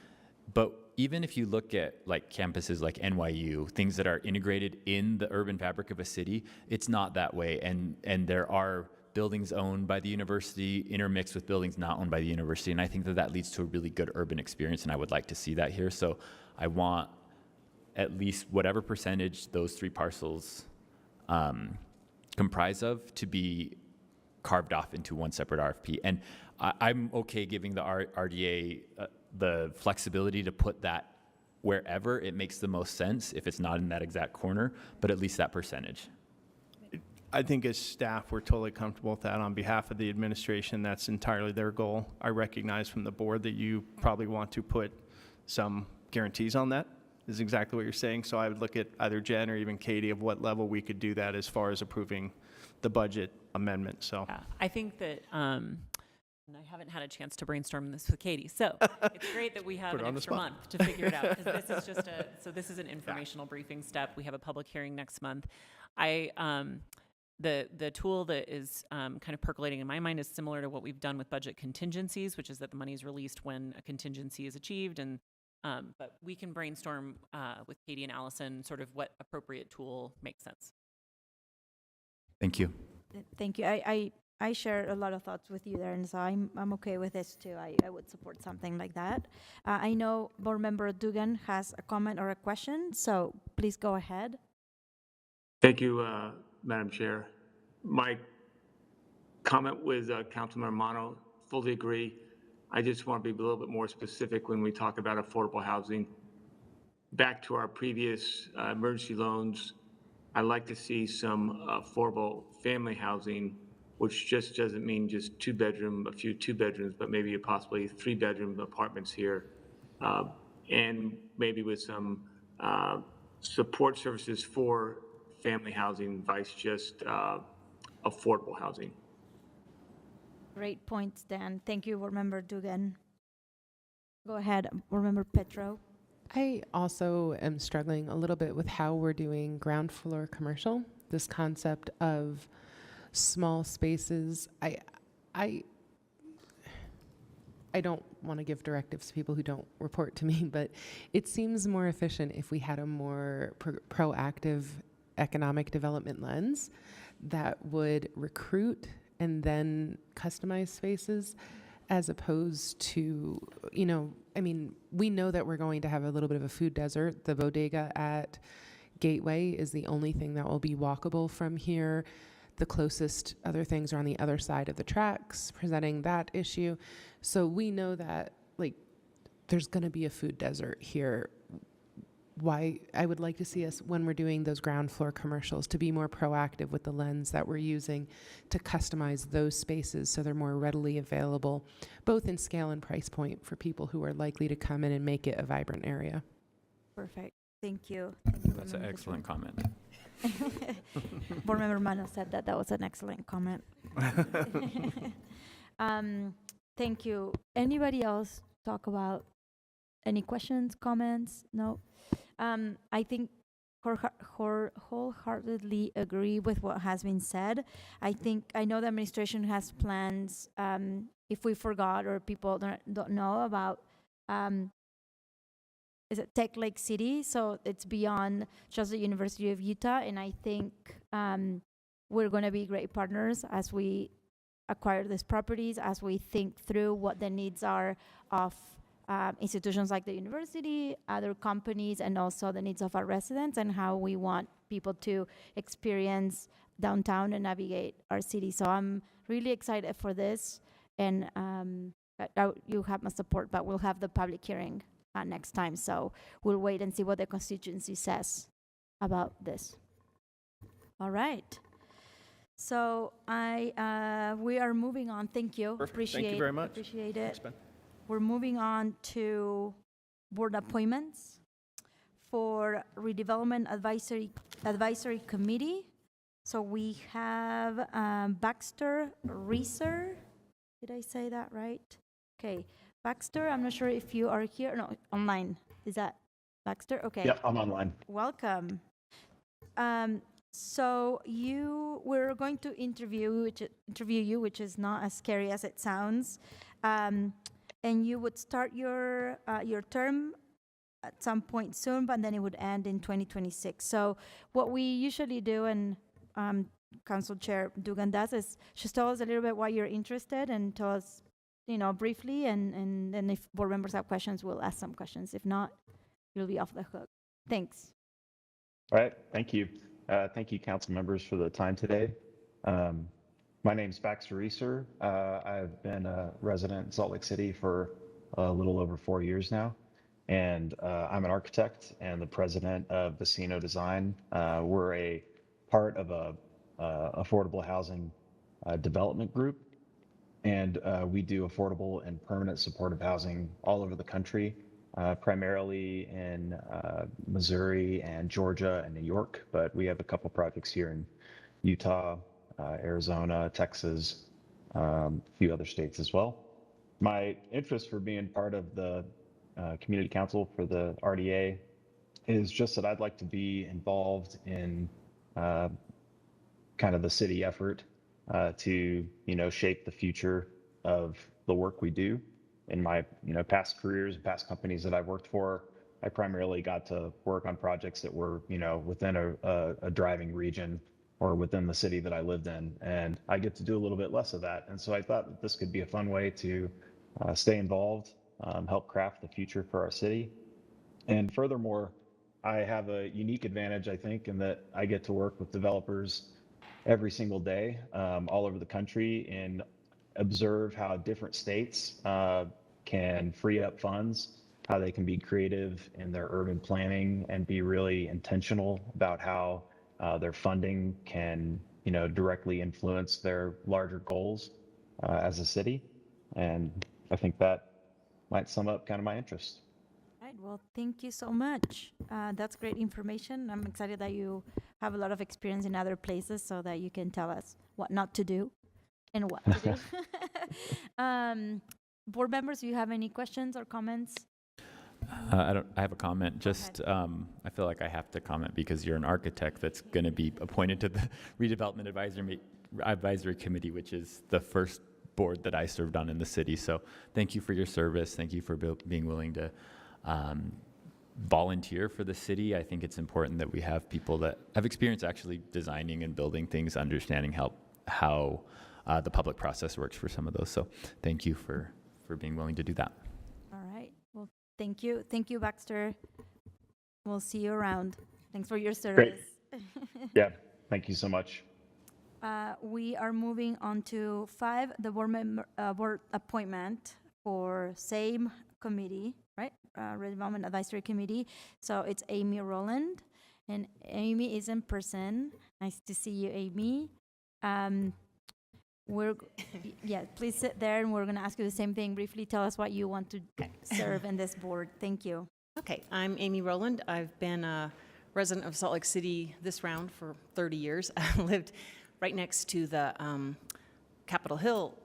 But even if you look at like campuses like NYU, things that are integrated in the urban fabric of a city, it's not that way. And there are buildings owned by the university intermixed with buildings not owned by the university. And I think that that leads to a really good urban experience, and I would like to see that here. So I want at least whatever percentage those 3 parcels comprise of to be carved off into one separate RFP. And I'm okay giving the RDA the flexibility to put that wherever it makes the most sense if it's not in that exact corner, but at least that percentage. I think as staff, we're totally comfortable with that. On behalf of the administration, that's entirely their goal. I recognize from the board that you probably want to put some guarantees on that, is exactly what you're saying. So I would look at either Jen or even Katie of what level we could do that as far as approving the budget amendment. So yeah, I think that, and I haven't had a chance to brainstorm this with Katie, so it's great that we have an extra month to figure it out, because this is just this is an informational briefing step. We have a public hearing next month. The tool that is kind of percolating in my mind is similar to what we've done with budget contingencies, which is that the money is released when a contingency is achieved. And but we can brainstorm with Katie and Allison sort of what appropriate tool makes sense. Thank you. Thank you. I share a lot of thoughts with you there, and so I'm okay with this too. I would support something like that. I know Board Member Dugan has a comment or a question, so please go ahead. Thank you, Madam Chair. My comment with Councilman Romano, fully agree. I just want to be a little bit more specific when we talk about affordable housing. Back to our previous emergency loans, I'd like to see some affordable family housing, which just doesn't mean just a few two bedrooms, but maybe possibly 3-bedroom apartments here. And maybe with some support services for family housing, vice just affordable housing. Great points, Dan. Thank you, Board Member Dugan. Go ahead, Board Member Petro. I also am struggling a little bit with how we're doing ground floor commercial. This concept of small spaces. I don't want to give directives to people who don't report to me, but it seems more efficient if we had a more proactive economic development lens that would recruit and then customize spaces, as opposed to, we know that we're going to have a little bit of a food desert. The bodega at Gateway is the only thing that will be walkable from here. The closest other things are on the other side of the tracks, presenting that issue. So we know that, there's going to be a food desert here. Why I would like to see us, when we're doing those ground floor commercials, to be more proactive with the lens that we're using to customize those spaces so they're more readily available, both in scale and price point, for people who are likely to come in and make it a vibrant area. Perfect. Thank you. That's an excellent comment. Board Member Mano said that was an excellent comment. Thank you. Anybody else talk about any questions, comments? No? I think wholeheartedly agree with what has been said. I know the administration has plans, if we forgot or people don't know about, is it Tech Lake City? So it's beyond just the University of Utah. And I think we're going to be great partners as we acquire these properties, as we think through what the needs are of institutions like the university, other companies, and also the needs of our residents, and how we want people to experience downtown and navigate our city. So I'm really excited for this, and you have my support, but we'll have the public hearing next time. So we'll wait and see what the constituency says about this. All right. So we are moving on. Thank you. Perfect. Thank you very much. Appreciate it. Thanks, Ben. We're moving on to board appointments for Redevelopment Advisory Committee. So we have Baxter Reeser. Did I say that right? Okay. Baxter, I'm not sure if you are here. No, online. Is that Baxter? Okay. Yep, I'm online. Welcome. So we're going to interview you, which is not as scary as it sounds. And you would start your term at some point soon, but then it would end in 2026. So what we usually do, and Council Chair Dugan does, is just tell us a little bit why you're interested and tell us, briefly, and then if board members have questions, we'll ask some questions. If not, you'll be off the hook. Thanks. All right, thank you. Thank you, council members, for the time today. My name's Baxter Reeser. I've been a resident in Salt Lake City for a little over 4 years now, and I'm an architect and the president of Vecino Design. We're a part of a affordable housing development group, and we do affordable and permanent supportive housing all over the country, primarily in Missouri and Georgia and New York, but we have a couple projects here in Utah, Arizona, Texas, a few other states as well. My interest for being part of the community council for the RDA is just that I'd like to be involved in kind of the city effort to shape the future of the work we do. In my past careers, past companies that I've worked for, I primarily got to work on projects that were within a driving region or within the city that I lived in, and I get to do a little bit less of that. And so I thought that this could be a fun way to stay involved, help craft the future for our city. And furthermore, I have a unique advantage, I think, in that I get to work with developers every single day all over the country and observe how different states can free up funds, how they can be creative in their urban planning and be really intentional about how their funding can, directly influence their larger goals as a city. And I think that might sum up kind of my interest. Right. Well, thank you so much. That's great information. I'm excited that you have a lot of experience in other places so that you can tell us what not to do and what to do. Board members, do you have any questions or comments? I have a comment. Just, I feel like I have to comment because you're an architect that's going to be appointed to the Redevelopment Advisory Committee, which is the first board that I served on in the city. So thank you for your service. Thank you for being willing to volunteer for the city. I think it's important that we have people that have experience actually designing and building things, understanding how the public process works for some of those. So thank you for being willing to do that. All right. Well, thank you. Thank you, Baxter. We'll see you around. Thanks for your service. Great. Yeah, thank you so much. We are moving on to 5, the board appointment for same committee, right? Redevelopment Advisory Committee. So it's Amy Rowland, and Amy is in person. Nice to see you, Amy. Please sit there, and we're going to ask you the same thing. Briefly tell us what you want to serve in this board. Thank you. Okay, I'm Amy Rowland. I've been a resident of Salt Lake City this round for 30 years. I lived right next to the Capitol Hill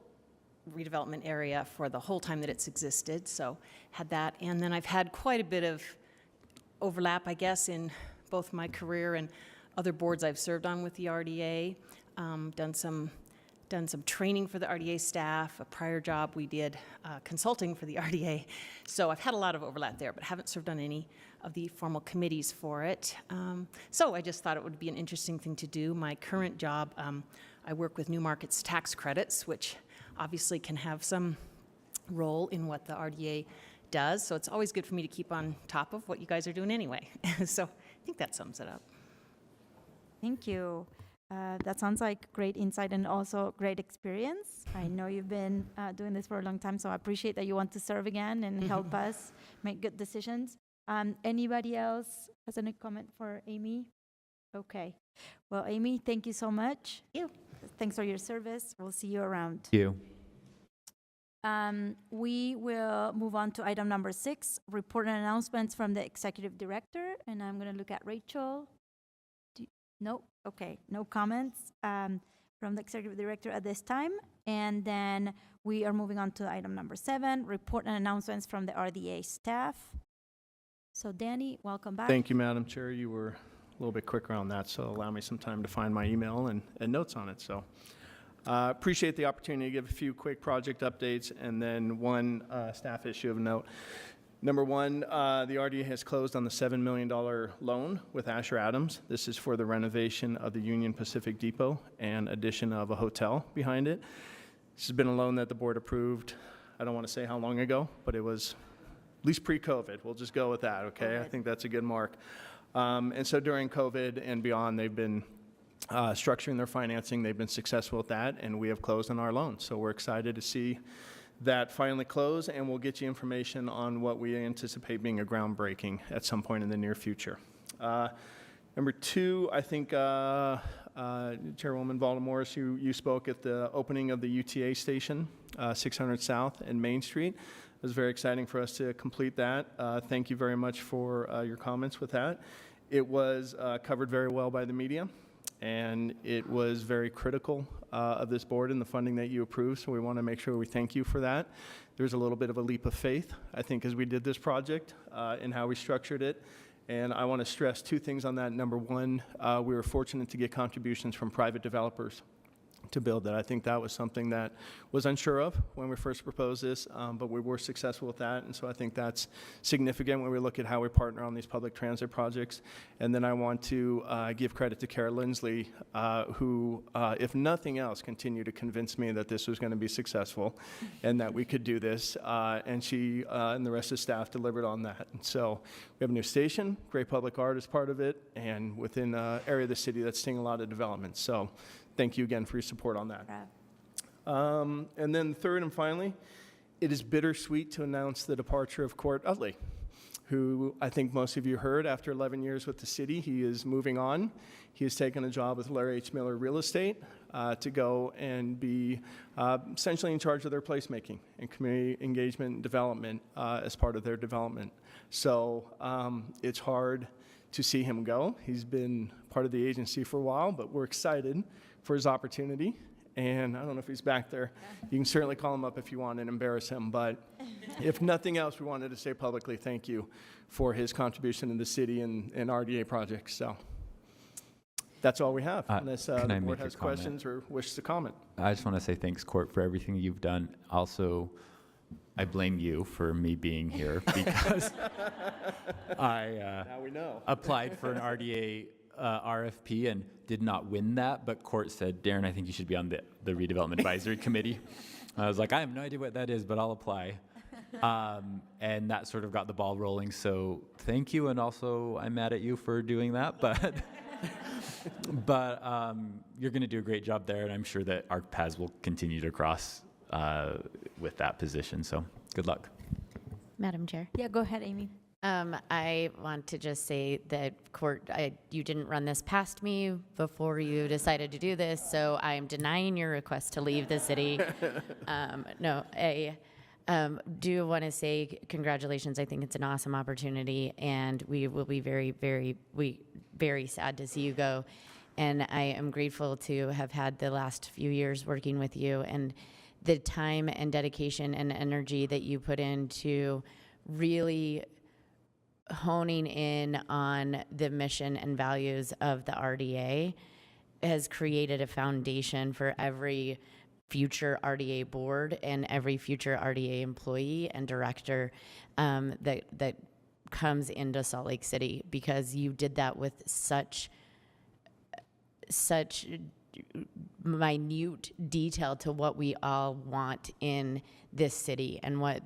redevelopment area for the whole time that it's existed, so had that. And then I've had quite a bit of overlap, I guess, in both my career and other boards I've served on with the RDA. Done some training for the RDA staff. A prior job we did consulting for the RDA. So I've had a lot of overlap there, but haven't served on any of the formal committees for it. So I just thought it would be an interesting thing to do. My current job, I work with New Markets tax credits, which obviously can have some role in what the RDA does. So it's always good for me to keep on top of what you guys are doing anyway. So I think that sums it up. Thank you. That sounds like great insight and also great experience. I know you've been doing this for a long time, so I appreciate that you want to serve again and help us make good decisions. Anybody else has any comment for Amy? Okay. Well, Amy, thank you so much. Thank you. Thanks for your service. We'll see you around. Thank you. We will move on to item number 6, report and announcements from the executive director. And I'm going to look at Rachel. No? Okay, no comments from the executive director at this time. And then we are moving on to item number 7, report and announcements from the RDA staff. So Danny, welcome back. Thank you, Madam Chair. You were a little bit quicker on that, so allow me some time to find my email and notes on it. So appreciate the opportunity to give a few quick project updates and then one staff issue of note. Number 1, the RDA has closed on the $7 million loan with Asher Adams. This is for the renovation of the Union Pacific Depot and addition of a hotel behind it. This has been a loan that the board approved, I don't want to say how long ago, but it was at least pre-COVID. We'll just go with that, okay? I think that's a good mark. And so during COVID and beyond, they've been structuring their financing. They've been successful at that, and we have closed on our loan. So we're excited to see that finally close, and we'll get you information on what we anticipate being a groundbreaking at some point in the near future. Number 2, I think Chairwoman Valdemoris, you spoke at the opening of the UTA station, 600 South and Main Street. It was very exciting for us to complete that. Thank you very much for your comments with that. It was covered very well by the media, and it was very critical of this board and the funding that you approved, so we want to make sure we thank you for that. There's a little bit of a leap of faith, I think, as we did this project and how we structured it, and I want to stress 2 things on that. Number 1, we were fortunate to get contributions from private developers to build it. I think that was something that was unsure of when we first proposed this, but we were successful with that. And so I think that's significant when we look at how we partner on these public transit projects. And then I want to give credit to Kara Lindsley, who, if nothing else, continued to convince me that this was going to be successful and that we could do this. And she and the rest of the staff delivered on that. And so we have a new station, great public art is part of it, and within an area of the city that's seeing a lot of development. So thank you again for your support on that. And then third and finally, it is bittersweet to announce the departure of Court Utley, who I think most of you heard after 11 years with the city, he is moving on. He has taken a job with Larry H. Miller Real Estate to go and be essentially in charge of their placemaking and community engagement and development as part of their development. So it's hard to see him go. He's been part of the agency for a while, but we're excited for his opportunity. And I don't know if he's back there. You can certainly call him up if you want and embarrass him. But if nothing else, we wanted to say publicly thank you for his contribution in the city and RDA projects. So that's all we have, unless the board has questions or wishes to comment. I just want to say thanks, Court, for everything you've done. Also, I blame you for me being here because I now we know. applied for an RDA RFP and did not win that, but Court said, Darren, I think you should be on the Redevelopment Advisory Committee. I was like, I have no idea what that is, but I'll apply. And that sort of got the ball rolling, so thank you, and also I'm mad at you for doing that, but you're going to do a great job there, and I'm sure that our paths will continue to cross with that position, so good luck. Madam Chair. Yeah, go ahead, Amy. I want to just say that, Court, you didn't run this past me before you decided to do this, so I am denying your request to leave the city. No, I do want to say congratulations. I think it's an awesome opportunity, and we will be very, very sad to see you go. And I am grateful to have had the last few years working with you, and the time and dedication and energy that you put into really honing in on the mission and values of the RDA has created a foundation for every future RDA board and every future RDA employee and director that comes into Salt Lake City, because you did that with such minute detail to what we all want in this city and what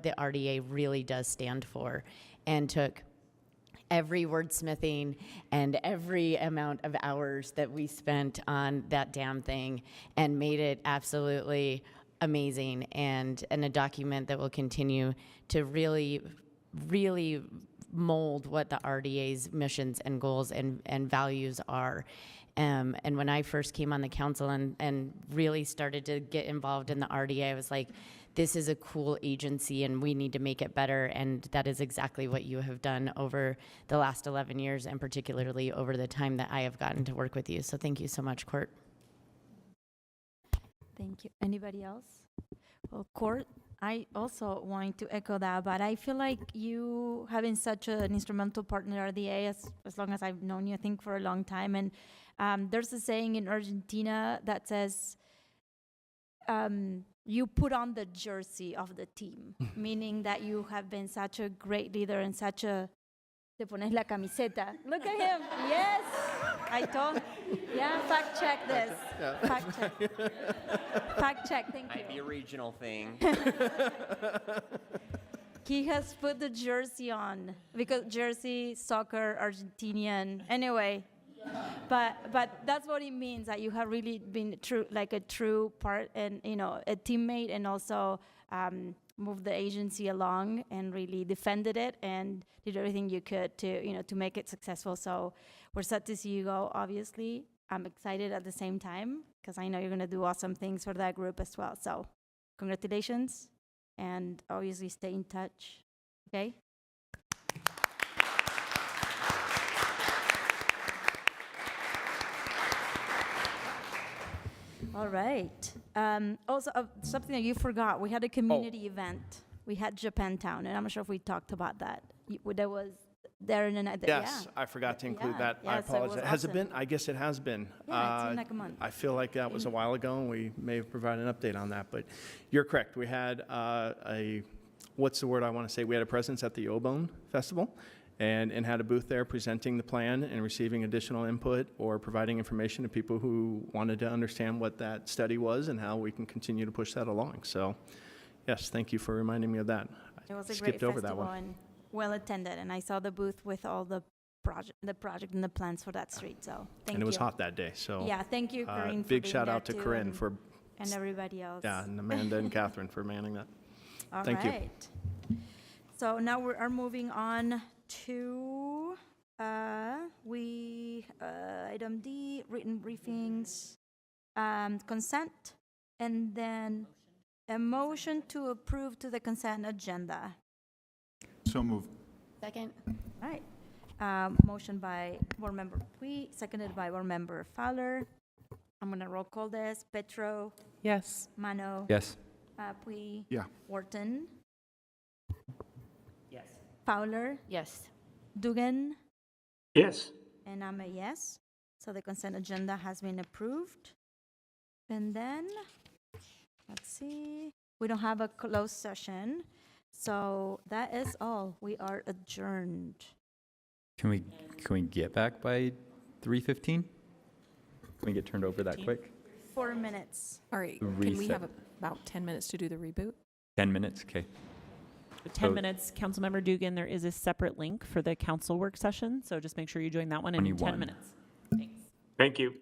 the RDA really does stand for, and took every wordsmithing and every amount of hours that we spent on that damn thing and made it absolutely amazing, and a document that will continue to really mold what the RDA's missions and goals and values are. And when I first came on the council and really started to get involved in the RDA, I was like, this is a cool agency and we need to make it better. And that is exactly what you have done over the last 11 years, and particularly over the time that I have gotten to work with you. So thank you so much, Court. Thank you. Anybody else? Well, Court, I also wanted to echo that, but I feel like you have been such an instrumental partner at RDA as long as I've known you, I think, for a long time. And there's a saying in Argentina that says, you put on the jersey of the team, meaning that you have been such a great leader and such a... Te pones la camiseta. Look at him. Yes. I told... Yeah, fact check this. Yeah. Fact check. Fact check. Thank you. The original thing. He has put the jersey on because jersey, soccer, Argentinian. Anyway, but that's what it means, that you have really been a true part, and a teammate, and also moved the agency along and really defended it and did everything you could to make it successful. So we're sad to see you go. Obviously, I'm excited at the same time because I know you're going to do awesome things for that group as well. So congratulations, and obviously stay in touch. Okay. All right. Also, something that you forgot, we had a community event. We had Japantown, and I'm not sure if we talked about that. There was there in a, Yes, I forgot to include that. I yeah, so it was apologize. Has it awesome. been? I guess it has been. Yeah, it's been like a month. I feel like that was a while ago, and we may have provided an update on that. But you're correct. We had what's the word I want to say? We had a presence at the Obone Festival and had a booth there presenting the plan and receiving additional input or providing information to people who wanted to understand what that study was and how we can continue to push that along. So, yes, thank you for reminding me of that. It was a skipped great over that festival one. and well attended, and I saw the booth with all the project and the plans for that street. So thank you. And it was hot that day, so. Yeah, thank you, Corinne. for Big being shout there out to too, Corinne for. and everybody else. Yeah, and Amanda and Catherine for manning that. All Thank you. right. So now we are moving on to item D, written briefings, consent, and then a motion to approve to the consent agenda. So moved. Second. All right. Motion by Board Member Pui, seconded by Board Member Fowler. I'm going to roll call this. Petro, Yes. Mano, Yes. Pui, Yeah. Wharton, Yes. Fowler, Yes. Dugan, Yes. and I'm a yes. So the consent agenda has been approved. And then, let's see, we don't have a closed session. So that is all. We are adjourned. Can we get back by 3:15? Can we get turned over that quick? 4 minutes. All right, can we have about 10 minutes to do the reboot? 10 minutes, okay. 10 minutes, Councilmember Dugan, there is a separate link for the council work session, so just make sure you join that one in 10 21. minutes. Thanks. Thank you.